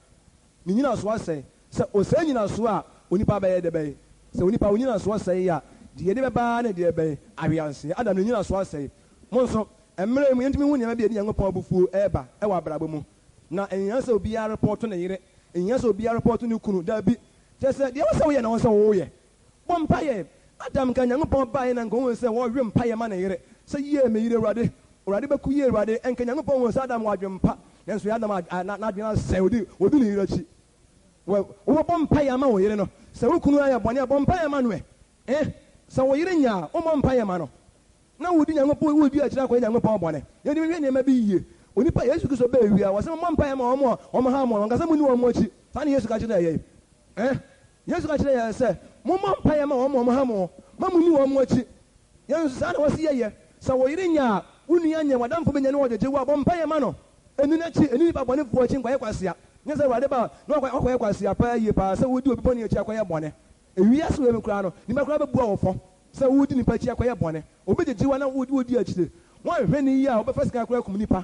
ne nyina so asɛe sɛ ɔsɛe nyina so a onipa bɛyɛ dɛ bɛyɛ sɛ onipa onyina so asɛe a deɛ de bɛbaa ne deɛ bɛyɛ aweanseɛ adam ne nyina so asɛe mo nso mmerɛ mu yɛntumi hu nneɛma bi a ɛde nyankopɔn abufuo ɛreba ɛwɔ abrabɔ mu na ɛnyɛ sɛ obiara repɔto ne yere ɛnyɛ sɛ obiara repɔto ne kunu daabi kyerɛ sɛ deɛ wɔ sɛ woyɛ na wɔ sɛ woyɛ bɔ mpayɛ adam nka nyankopɔn baeɛ na nka wohu sɛ wɔwe mpayɛ ma ne yere sɛ yie me yere awurade bɛku yie awurade ɛnka nyankopɔn hu sɛ adam wadwe mpa nanso yɛ adam n'adwene asɛ odi ne yere akyi wobɛbɔ mpayɛ ma wo yere no sɛ wo kunu ayɛ bɔne a bɔ mpayɛ ma no sɛ wo yere nya a wommɔ mpayɛ ma no na wodi nyankopɔn wodi akyerɛ akɔyɛ nyankopɔn bɔne yɛde hwɛ nneɛma bi yie onipa yesu kristo bɛɛ wie a wɔsɛ mmɔ mpaeɛ ma ɔmo ha mo ɔnkasa mu ni wɔn akyi saa ne yesu ka kyerɛ yɛ yesu ka kyerɛ yɛ sɛ mommɔ mpaeɛ ma ɔmo ha mo ma mu ni wɔn akyi yɛn nso saa na wɔsi yɛyɛ sɛ wɔ yere nya a wo nua nya wadamfo bɛnya ne wɔgyegye wo a bɔ mpaeɛ ma no ɛnu n'akyi ɛnu nipa bɔnefoɔ akyi nkɔyɛ kwasia nyɛ sɛ awurade ba na ɔkɔyɛ kwasia paa yie paa sɛ wodi obi bɔne akyi akɔyɛ bɔne ewiase wɔ mu koraa no nipa koraa bɛbua wɔ fɔ sɛ wodi nipa akyi akɔyɛ bɔne obi gyegye wa na wodi akyire wɔnhwɛ ne yie a wobɛfa sika koraa kum nipa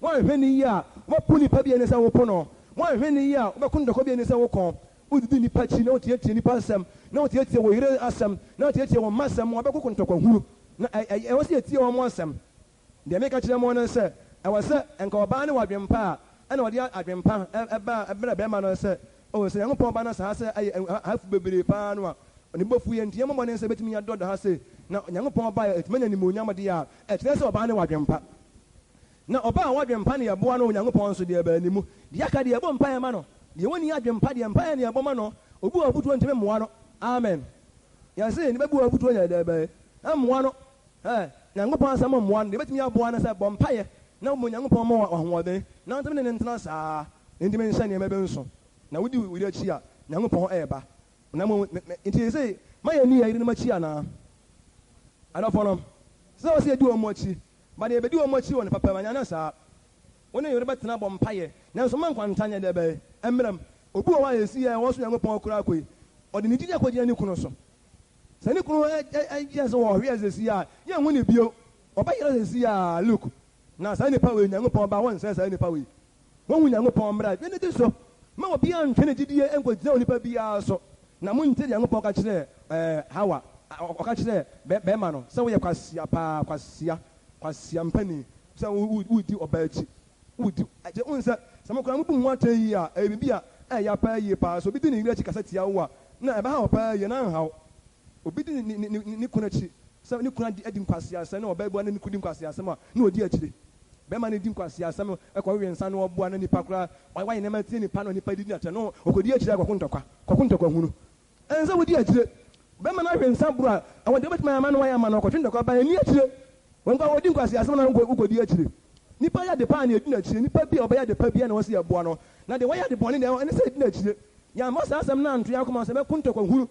wɔnhwɛ ne yie a wobɛpo nipa bi ani sɛ wopo no wɔnhwɛ ne yie a wobɛko ndɔkɔ bi ani sɛ wokɔn wodidi nipa akyi na wotietie nipa asɛm na wotietie wɔ yere asɛm na wotietie wɔn mma asɛm wɔbɛkoko ntɔkɔhunu na ɛwɔ sɛ yɛtie wɔn asɛm deɛ meka kyerɛ mo no sɛ ɛwɔ sɛ nka ɔbaa ne wadwempa a ɛna ɔde adwempa ɛbrɛ bɛrima no sɛ sɛ nyankopɔn ba no saa sɛ ahafo bebree paa no a ne bɔfu yɛ nti yɛmmɔmmɔ ne sɛ bɛtumi yɛdɔ ha se na onyankopɔn ba ɛtumi nya nimonyam deɛ a ɛkyerɛ sɛ ɔbaa ne wadwempa na ɔbaa a wadwempa ne yɛboa no onyankopɔn nso deɛ baa ne mu deɛ aka deɛ yɛbɔ mpaeɛ ma no deɛ wɔnni adwempa deɛ mpaeɛ ne yɛbɔ ma no obi wɔ afotuo ntumi mmoa no amen yɛse ne bɛbi wɔ afotuo nyɛ deɛ bɛɛ ɛmmoa no nyankopɔn asɛm mmoa no deɛ bɛtumi aboa no sɛ bɔ mpaeɛ na mo nyankopɔn ma ahoɔden na ntumi ne ntena saa ne ntumi nhyɛ nneɛma bɛ nso na wodi wiri akyi a nyankopɔn ɛɛba na mo nti sɛ ma yɛ ni yɛ yere no akyi anaa adɔfo no sɛ wɔ sɛ yɛdi wɔn akyi ba deɛ yɛbɛdi wɔn akyi wɔ ne papa ma nyana saa wo ne yɛre bɛtena bɔ mpaeɛ nanso ma nkwanta nyɛ dɛ bɛyɛ ɛmmerɛm obi wɔ hɔ a yɛsi yɛ wɔ so nyankopɔn koraa kɔi ɔde ne gyidi akɔgyina ne kunu so sɛ ne kunu ɛyɛ sɛ wɔhwe ɛsɛ si a yɛnhu ne bio ɔbɛyerɛ sɛ si a look na saa nipa wei nyankopɔn ba wɔnsɛ saa nipa wei wɔnhu nyankopɔn mmra dwe ne di so ma obiara ntwe ne gyidie nkɔgyina onipa biara so na monte nyankopɔn ka kyerɛ hawa ɔka kyerɛ bɛrima no sɛ woyɛ kwasia paa kwasia mpani sɛ wodi ɔbaa akyi wodi agye wohu sɛ sɛ mokora mobu ho atɛ yi a ɛyɛ biribi a ɛyɛ paa yie paa so obi di ne yere akyi kasa tia wo a na ɛbɛha wo paa yie na nhaw obi di ne kunu akyi sɛ ne kunu adi nkwaseasɛm na ɔbaa bua ne kunu di nkwaseasɛm a na ɔdi akyire bɛrima no di nkwaseasɛm ɛkɔwewe nsa na ɔboa na nipa koraa wayɛ nneɛma tie nipa na nipa di akyire no ɔkɔdi akyire kɔko ntɔkwa hunu ɛn sɛ wodi akyire bɛrima no ahwɛ nsa boro a ɛwɔ deɛ wobɛtumi ama no wayɛ ama no ɔkɔtwe ntɔkwa ba ani akyire wɔn kɔ wɔdi nkwasi asɛm na nkɔdi akyire nipa yɛ de paa na edi n'akyire nipa bi a ɔbɛyɛ de pa bi na wɔsi ɛboa no na de wɔyɛ de bɔne na ɛne sɛ edi n'akyire yɛn mo saa asɛm na nto yɛ akoma sɛ bɛko ntɔkwa huru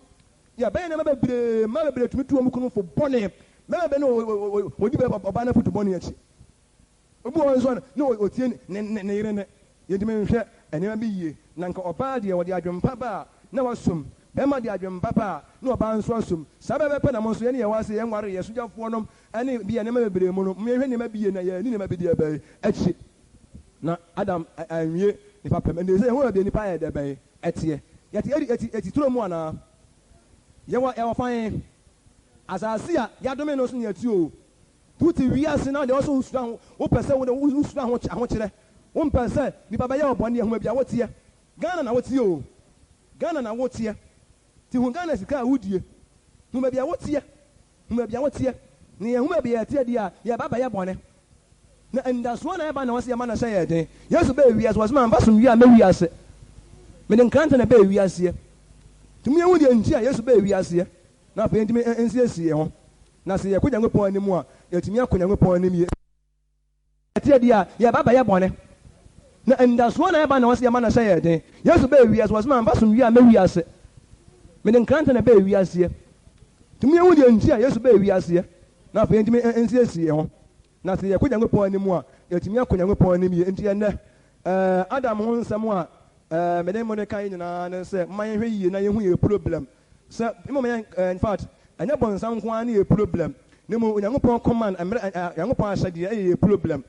yɛ bɛyɛ nneɛma bebree mma bebree tumi tu wɔn kunu fo bɔne mma bebree na wɔdi bɛ ɔbaa na foto bɔne akyi obi wɔn nso na otie ne yere ne yɛntumi nhwɛ nneɛma bi yie na nka ɔbaa deɛ wɔde adwempa ba a na wasom bɛrima de adwempa pa a na ɔbaa nso asom saa bɛbɛpɛ na mo nso yɛne yɛwɔ ase yɛn nware yɛ sogyafoɔ nom ɛne bi yɛ nneɛma bebree mu no mmehwɛ nneɛma bi yie na yɛni nneɛma bi deɛ bɛyɛ akyi na adam anwie nipa pɛm ɛnna sɛ ɛho yɛ deɛ nipa yɛ deɛ bɛyɛ ɛteɛ yɛte turo mu anaa yɛwɔ fan asase a yɛadome no so ne yɛti o tuti wiase na deɛ ɔso wosura ho wopɛ sɛ wosura ahokyerɛ wompɛ sɛ nipa bɛyɛ ɔbɔne ɛho bi a woteɛ Ghana na woteɛ o Ghana na woteɛ ti hu Ghana sika a wodie hu baabi a woteɛ ne yɛn hu baabi a yɛteɛ deɛ a yɛba bɛyɛ bɔne na ndasoɔ na ɛba na wɔsɛ yɛma na hyɛ yɛ den Yesu bɛɛ wiase wɔsɛ ma mfa som wie a mɛ wiase mede nkranta na bɛɛ wiaseɛ tumi yɛhu deɛ nti a Yesu bɛɛ wiaseɛ na afei ntumi nsiesie ho na sɛ yɛkɔ Nyankopɔn anim a yɛtumi akɔ Nyankopɔn anim yɛ ɛteɛ deɛ a yɛba bɛyɛ bɔne na ndasoɔ na ɛba na wɔsɛ yɛma na hyɛ yɛ den Yesu bɛɛ wiase wɔsɛ ma mfa som wie a mɛ wiase mede nkranta na bɛɛ wiaseɛ tumi yɛhu deɛ nti a Yesu bɛɛ wiaseɛ na afei ntumi nsiesie ho na sɛ yɛkɔ Nyankopɔn anim a yɛtumi akɔ Nyankopɔn anim yɛ nti ɛnnɛ Adam ho nsɛm a mede mo de ka yi nyinaa ne sɛ mma yɛhwɛ yie na yɛhu yɛ problem sɛ in fact ɛnyɛ bɔnsam nko ara ne yɛ problem ne mu Onyankopɔn command Onyankopɔn ahyɛdeɛ ɛyɛ yɛ problem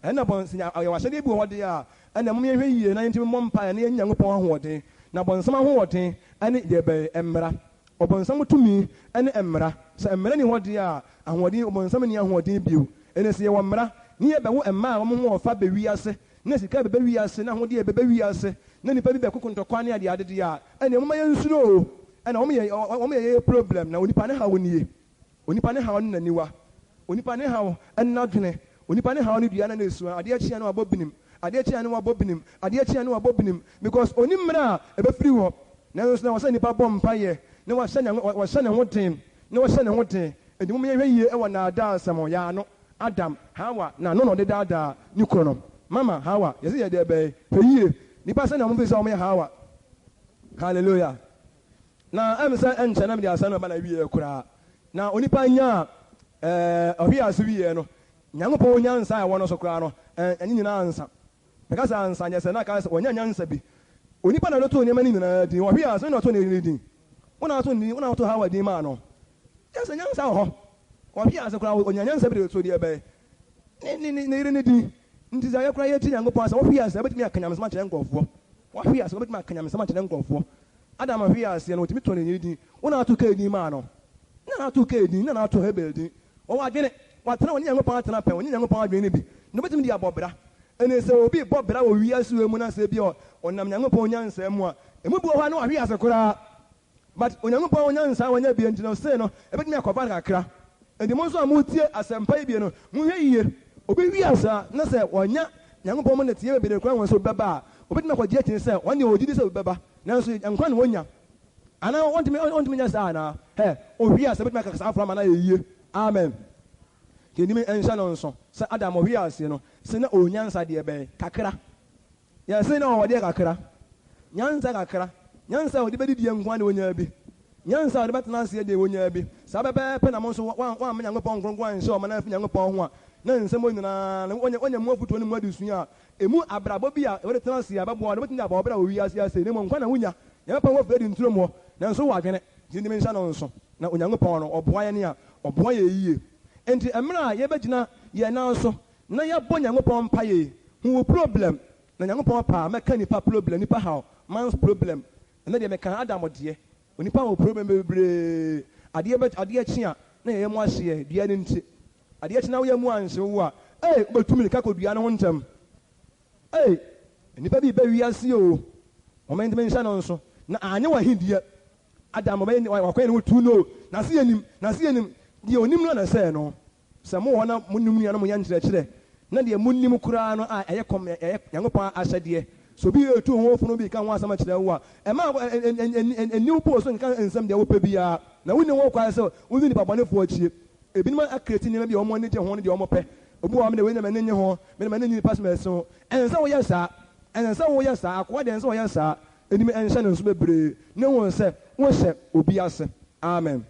ɛna bɔnsam yɛwɔ ahyɛdeɛ bi wɔ hɔ deɛ a ɛna mo yɛhwɛ yie na yɛntumi mmɔ mpaeɛ na yɛnyɛ Nyankopɔn ahoɔden na bɔnsam ahoɔden ɛne deɛ bɛyɛ mmara ɔbɔnsam tumi ɛne mmara sɛ mmara ni hɔ deɛ a ahoɔden ɔbɔnsam ni ahoɔden bio ɛna sɛ yɛwɔ mmara ne yɛbɛwo mmaa a wɔn ho ɔfa bɛwi ase na sika bɛbɛ wi ase na ahodeɛ bɛbɛ wi ase na nipa bi bɛkoko ntɔkwa ne adeɛ adeɛ a ɛna ɛmoma yɛ nsuro o ɛna wɔn yɛ problem na onipa ne haw nie onipa ne haw ne naniwa onipa ne haw ɛnna dwene onipa ne haw ne dua na esu adeɛ kyia ne wabɔ binim adeɛ kyia ne wabɔ binim adeɛ kyia ne wabɔ binim because oni mmerɛ a ɛbɛfiri hɔ na nso na wɔsɛ nipa bɔ mpaeɛ na wɔhyɛ ne ho den na wɔhyɛ ne ho den ɛdi mo yɛhwɛ yie ɛwɔ naadaa asɛm yɛ ano Adam Hawa na ano na ɔde daadaa ne kuro no Mama Hawa yɛsɛ yɛ deɛ bɛyɛ hwɛ yie nipa sɛ na ɔmo fi sɛ ɔmo yɛ Hawa hallelujah na ɛmi sɛ ɛnkyɛn na mi de asa na ɔba na wie koraa na onipa nya ɔhwe ase wie no Nyankopɔn nyansa a ɛwɔ no so koraa no ɛne nyinaa nsa mɛka sɛ ansa nyɛ sɛ na aka sɛ ɔnya nyansa bi onipa na ɔtɔ nneɛma ne nyinaa din ɔhwe ase na ɔtɔ ne din wɔn a ɔtɔ Hawa din maa no yɛ sɛ nyansa wɔ hɔ ɔhwe ase koraa ɔnya nyansa bi de ɔtɔ deɛ bɛyɛ ne yere ne din nti sɛ yɛkora yɛti Nyankopɔn sɛ wɔhwe ase wobɛtumi aka nyamesɛm akyerɛ nkɔɔfoɔ wɔhwe ase wobɛtumi aka nyamesɛm akyerɛ nkɔɔfoɔ Adam ahwe aseɛ no wɔtumi tɔ ne yere din wona ato kaa din maa no na ato kaa din na ato Hebel din ɔwɔ adwene watena wɔne Nyankopɔn atena pɛ wɔne Nyankopɔn adwene no bi na wobɛtumi de abɔ bra ɛne sɛ obi bɔ bra wɔ wiase wɔ mu na sɛ bi ɔnam Nyankopɔn nyansa mu a ɛmu bi wɔ hɔ a na wahwe ase koraa but Onyankopɔn nyansa wɔnya bi nti no sei no ɛbɛtumi akɔba kakra ɛnti mo nso a motie asɛmpa yi bi no mohwɛ yie obi wi asa na sɛ wɔnya Nyankopɔn mo ne tie bebere kwan wɔn so bɛba a obetumi akɔgye akyin sɛ wɔn deɛ wɔgye di sɛ bɛba nanso nkwa ne wɔnya ana wɔntumi nya saa ana owi asa obetumi akasa afra ma na yɛ yie amen kenimi ɛnhyɛ no nso sɛ Adam owi ase no sɛ na onyansa deɛ bɛyɛ kakra yɛ sɛ na ɔwɔ deɛ kakra nyansa kakra nyansa ɔde bɛdi deɛ nkwa ne wɔnya bi nyansa ɔde bɛtena ase deɛ wɔnya bi saa bɛbɛɛpɛ na mo nso wɔn ama Nyankopɔn nkronkron nhyɛ ɔma na afi Nyankopɔn ho a na nsɛm nyinaa onye mu afutuo ne mu adusua a emu abrabɔ bi a wɔde tena ase abɛboa no bɛtumi abɔ ɔbɛra wɔ wiase ase ne mu nkwa na wonya Nyankopɔn wɔ fɛ di nturo mu na nso wɔ adwene nti ne nhyɛ no nso na Onyankopɔn no ɔboa yɛ ne a ɔboa yɛ yie enti mmerɛ a yɛbɛgyina yɛn nan so na yɛbɔ Nyankopɔn mpa yɛ hu problem na Nyankopɔn pa mɛka nipa problem nipa haw man's problem ɛna deɛ mɛka Adam deɛ onipa wɔ problem bebree adeɛ kyi a na yɛyɛ mu ahyeɛ dua ne nti adeɛ kyena woyɛ mu anhye wo a wobɛtumi ne kako dua no ho ntɛm nnipa bi bɛwi ase o ɔmɛntimi nhyɛ no nso na anyɛ wahediɛ Adam wakɔyɛ ne ho tu no na se yɛnim deɛ onim no na sɛɛ no sɛ mowɔ na monim nua no moyɛ nkyerɛkyerɛ na deɛ monim koraa no a ɛyɛ Nyankopɔn ahyɛdeɛ so bi ɛtu ho funu bi ka ho asɛm akyerɛ wo a ɛma ɛniw po so nka nsɛm deɛ wopɛ biara na wonni ho kwae sɛ wodi nipa bɔnefoɔ akyie ebinom akreti nneɛma bi a wɔn ani gye ho ne deɛ wɔn pɛ obi wɔ wɔn de wɔn nyɛ n'ani ho mɛ n'ani nipa so mɛ so ɛnsa wɔyɛ saa ɛnsa wɔyɛ saa akoa deɛ ɛnsa wɔyɛ saa enim ɛnhyɛ ne nso bebree ne wɔn sɛ wɔn hyɛ obi ase amen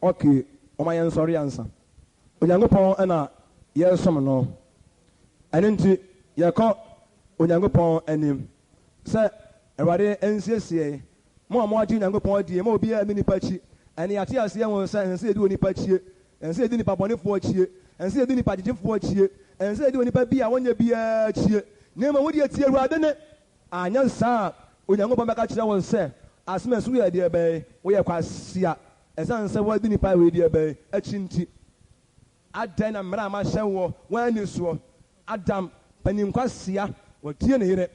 okay wɔn ayɛ nsɔre ansa onyankopɔn ɛna yɛresom no ɛne nti yɛkɔ onyankopɔn anim sɛ awurade nsiesie mo a mo agye onyankopɔn adie ma obiara mi nipa akyi ɛne yɛate aseɛ wɔn sɛ ɛnsɛ yɛdi wɔ nipa akyie ɛnsɛ yɛdi nipa bɔnefoɔ akyie ɛnsɛ yɛdi nipa gyegyefoɔ akyie ɛnsɛ yɛdi wɔ nipa bi a wɔnyɛ biara akyie nneɛma wodi atie awurade ne anyɛ saa onyankopɔn bɛka kyerɛ wɔn sɛ asɛm ɛso yɛ deɛ bɛyɛ woyɛ kwasia ɛsiane sɛ wɔadi nipa a wɔadi bɛyɛ akyi nti adɛn na mmerɛ a mahyɛ wɔ wɔn ani soɔ adam paninkwasia wɔtie ne yere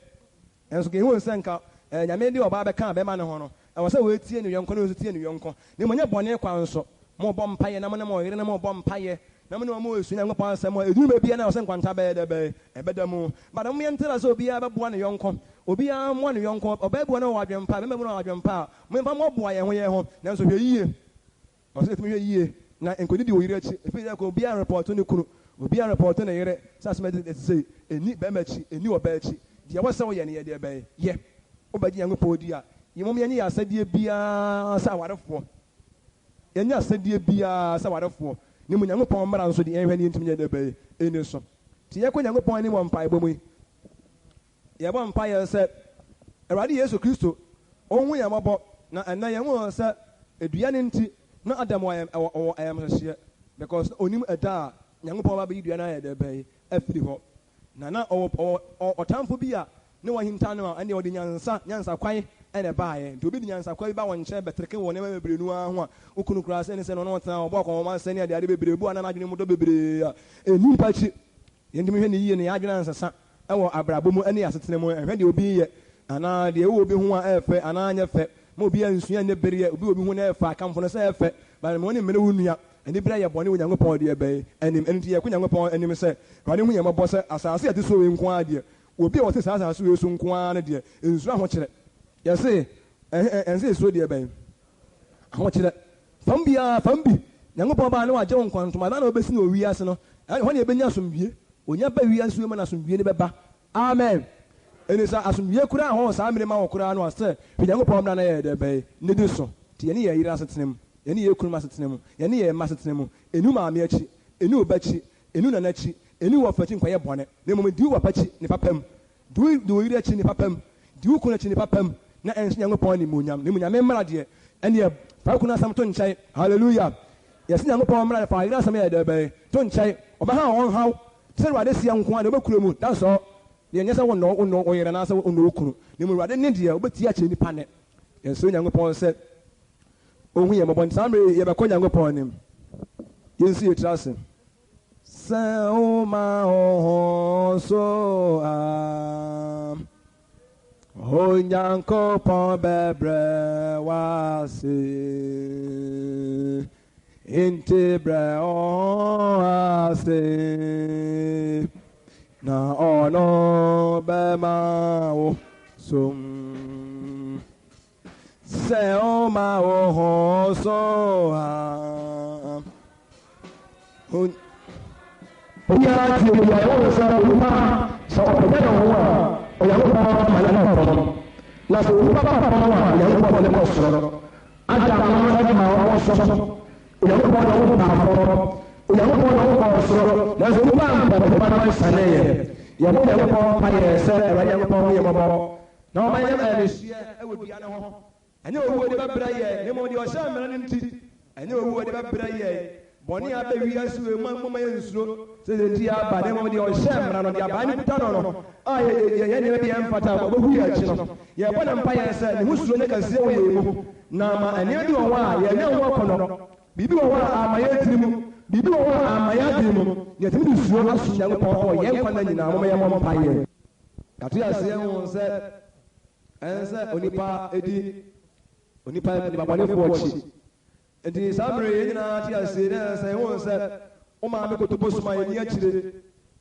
ɛnso ka ɛhu sɛ nka nyame de ɔbaa bɛka bɛma ne ho no ɛwɔ sɛ wɔatie ne yɔnko ne wɔso tie ne yɔnko ne monyɛ bɔne kwa nso mobɔ mpayɛ na mo ne mo yere na mobɔ mpayɛ na mo ne mo ɛsu nyankopɔn asɛm a ɛduru baabiara na ɛwɔ sɛ nkwanta bɛyɛ dɛ bɛyɛ ɛbɛda mu bada moyɛ ntera sɛ obiara bɛboa ne yɔnko obiara mmoa ne yɔnko ɔbɛɛboa ne wɔ adwempa bɛmɛbu ne wɔ adwempa a momfa mɔboa yɛn ho yɛn ho nanso hwɛ yie ɔsɛ ɛtumi hwɛ yie na nkɔdidi wɔ yere akyi ɛfiri sɛ obiara repɔto ne kunu obiara repɔto ne yere sɛ asɛm ɛte sɛ ɛni bɛrima akyi ɛni ɔbaa akyi deɛ wɔ sɛ woyɛ ne yɛ deɛ bɛyɛ yɛ wobɛgye nyankopɔn di a yɛmom yɛnyɛ yɛ asɛdeɛ biara sɛ awarefoɔ yɛnyɛ asɛdeɛ biara sɛ awarefoɔ ne mu nyankopɔn mmara nso de ɛnhwɛ ne yɛntumi yɛ dɛ bɛyɛ ɛni so nti yɛkɔ nyankopɔn anim wɔ mpaebɔ mu yi yɛbɔ mpaeɛ sɛ awurade yesu kristo ɔhu yɛn mmɔbɔ na ɛnɛ yɛn ho sɛ edua ne nti na adam wɔ ayamhyehyeɛ because onim ɛda a nyankopɔn ba bɛyi dua no ayɛ dɛ bɛyɛ afiri hɔ na ɔtamfo bi a ne wahinta no a ɛne ɔde nyansa kwan ɛna baayɛ nti obi de nyansa kwan bi ba wɔn nkyɛn bɛtereke wɔ nneɛma bebree no ho a wokunu koraa sɛ ne sɛ no ɔno ɔtena ɔbɔ akɔnmɔma sɛ ne ade bebree bu a na n'adwene mu dɔ bebree a ɛni mpa akyi yɛntumi hwɛ ne yie ne yɛadwene ansesa ɛwɔ abrabɔ mu ɛne asetena mu ɛhwɛ deɛ obi yɛ anaa deɛ ɛwɔ obi ho a ɛɛfɛ anaa nyɛ fɛ ma obi ansua nyɛ bereɛ obi obi ho no ɛɛfɛ akamfo no sɛ ɛɛfɛ bana ma ɔne mmene wo nua ɛne berɛ yɛ bɔne wɔ nyankopɔn deɛ bɛyɛ anim ɛno nti yɛkɔ nyankopɔn anim sɛ awurade hu yɛ mmɔbɔ sɛ asase yɛte so wei nko ara deɛ obi a wɔte saa asase wei so nko ara no deɛ nsuro ahokyerɛ yɛse ɛnsɛ ɛsuro deɛ bɛyɛ ahokyerɛ fam biara fam bi nyankopɔn baa ne wagye wo nkwantom ada na wobɛsi no wɔ wiase no hɔ ne yɛbɛnya asomdwie onya ba wiase mu na asomdwie ne bɛba amen ɛne sɛ asomdwie koraa hɔ saa mmere ma wɔ koraa no a sɛ hwɛ nyankopɔn mmara no yɛ dɛ bɛyɛ ne di so nti yɛne yɛ yere asetena mu yɛne yɛ kunum asetena mu yɛne yɛ mma asetena mu ɛnu maame akyi ɛnu ɔba akyi ɛnu nana akyi ɛnu wɔfa akyi nkɔyɛ bɔne na mmom di wo wɔpa akyi nipa pam di wo yere akyi nipa pam di wo kunu akyi nipa pam na ɛnso nyankopɔn ne munyam ne munyame mmara deɛ ɛneɛ fa kunu asɛm to nkyɛn hallelujah yɛse nyankopɔn mmara fa yere asɛm yɛ dɛ bɛyɛ to nkyɛn ɔbɛha wɔn haw sɛ awurade sia nko a na wobɛkura mu that's all deɛ nyɛ sɛ wonnɔ wo yere anaasɛ wonnɔ wo kunu ne mu awurade ne deɛ wobɛtie akyerɛ nipa ne yɛsɛ nyankopɔn sɛ ɔhu yɛ mmɔbɔ nti saa mmere yɛbɛkɔ nyankopɔn anim yɛnsi yɛtiri ase sɛ woma ho so a onyankopɔn bɛbrɛ wase nti brɛ ase na ɔno bɛma wo som sɛ ɔma wo ho so a obiara tie mu yɛ ɛwɔ sɛ onipa sɛ ɔpɛgya ne ho a ɔyankopɔn ma ne kɔ fam na sɛ onipa ba fam a ɔyankopɔn ne kɔ soro ada no ɛde ma ɔwɔ soro ɔyankopɔn ne ho ba fam ɔyankopɔn ne ho kɔ soro na sɛ onipa mpɔpɔpa no nsane yɛbɔ ɔyankopɔn mpa yɛ sɛ ɛwɔ nyankopɔn ho yɛ mmɔbɔ na ɔmayɛ ɛnehyia ɛwɔ dua ne ho ɛnyɛ owuo de bɛbrɛ yɛ ne mmom deɛ ɔhyɛ mmara no nti ɛnyɛ owuo de bɛbrɛ yɛ bɔne aba wiase wei moma yɛ nsuro sɛ nti aba ne mmom deɛ ɔhyɛ mmara no deɛ abaa ne kuta no a yɛyɛ nneɛma bi yɛmfata a ɔbɛhu yɛ akyi no yɛbɔ ne mpa yɛ sɛ ne ho suro ne kɛseɛ wɔ yɛn mu na ma nneɛma bi wɔ hɔ a yɛnyɛ ho akɔ no biribi wɔ hɔ a ama yɛ atiri mu biribi wɔ hɔ a ama yɛ adiri mu yɛtumi de suro aso nyankopɔn hɔ yɛn nkwa no nyinaa moma yɛmmɔ mpa yɛ yɛato yɛ aseɛ ho sɛ ɛne sɛ onipa nibabɔnefoɔ akyi nti saa mmerɛ yɛn nyinaa te aseɛ ne sɛ ɛho sɛ wo maame kotopo soma yɛni akyire,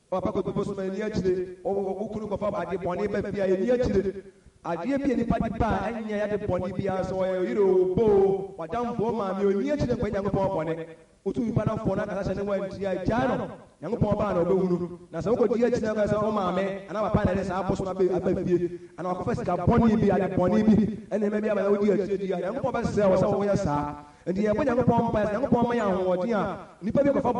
papa kotopo soma yɛni akyire, wo kunu kɔfa ade bɔne ba fie a yɛni akyire adeɛ bi a nipa di ba a ɛnyɛ yɛde bɔne biara sɛ ɔyɛ yere obo wadamfoɔ maame ɔni akyire nkwa nyankopɔn bɔne wotu nipa no afɔ no akasa hyɛ ne wantia gyaa no nyankopɔn baa na ɔbɛhunu na sɛ wokɔdi akyire no sɛ wo maame anaa papa na ɛde saa abosom aba fie anaa wakɔfa sika bɔne bi ade bɔne bi ɛne ɛma bi ama na wodi akyire di a nyankopɔn bɛsrɛ wɔ sɛ woyɛ saa nti yɛbɔ nyankopɔn mpa yɛ nyankopɔn ma yɛ ahoɔden a nipa bi kɔfa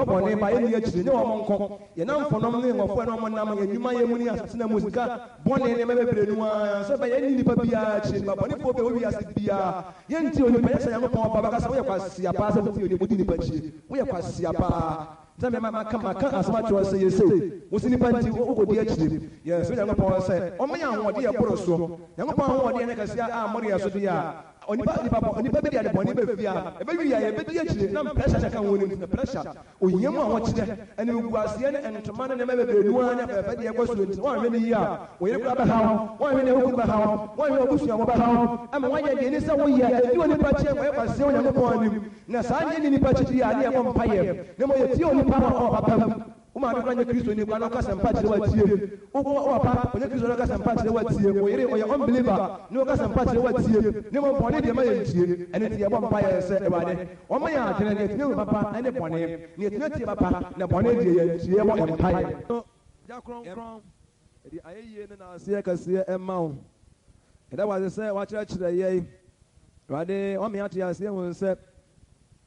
bɔne ba yɛni akyire nyɛ wɔn nkɔ yɛnam fɔnɔm ne nkɔfoɔ no ɔmo nam yɛnwuma yɛ mu ne asasena mu sika bɔne nneɛma bebree no a sɛ bɛyɛ ni nipa biara akyire nipa bɔnefoɔ bɛ owi ase biara yɛnti onipa yɛ sɛ nyankopɔn ɔba bɛka sɛ woyɛ kwasia paa sɛ wodi nipa akyire woyɛ kwasia paa sɛ maka asɛm akyerɛ sɛ yɛsɛ wosi nipa nti wokɔdi akyire yɛsɛ nyankopɔn sɛ ɔmo yɛ ahoɔden yɛ boro soɔ nyankopɔn ahoɔden ne kɛseɛ a mmɔde yɛ so deɛ a onipa bi de ade bɔne bɛ fie a ɛbɛwi a yɛbɛdi akyire na pressure hyɛ ka wɔn nim na pressure ohia mu a wɔkyerɛ ɛne guaseɛ ne ntoma ne nneɛma bebree nua ne fɛfɛ deɛ ɛkɔ so nti wɔnhwɛ ne yie a wɔyere kora bɛhaw wɔnhwɛ ne ɛwɔkuru bɛhaw wɔnhwɛ ɔbusua wɔ bɛhaw ɛma wɔayɛ deɛ ne sɛ woyɛ ɛdi wɔ nipa kyɛ wɔyɛ kwaseɛ wɔ nyankopɔn anim na saa deɛ ne nipa kyɛ a ne yɛbɔ mpayɛ na mmɔ yɛtie onipa no ɔpapa mu woma bi kora nyɛ kristo ni kora na ɔka sɛ mpa kyerɛ watie wapa ɔnyɛ kristo na ɔka sɛ mpa kyerɛ watie wɔyere ɔyɛ unbeliever ne ɔka sɛ mpa kyerɛ watie ne mmɔ bɔne deɛ ma yɛ ntie ɛne nti yɛbɔ mpa yɛ sɛ Awurade ɔma yɛ adwene ne yɛtumi wu papa ɛne bɔne ne yɛtumi tie papa na bɔne deɛ yɛntie bɔ mpa yɛ gya kronkron ɛde ayɛyie ne naaseɛ kɛseɛ ɛma wo ɛda wase sɛ wakyerɛkyerɛ yɛi Awurade ɔme ate aseɛ hu sɛ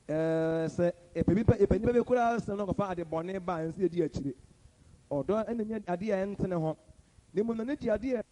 sɛ ɛpɛ nipa bi koraa sɛ no kɔfa ade bɔne ba nsi adi akyire ɔdɔ ɛna nyɛ adeɛ a ɛntene ho ne mu na ne di adeɛ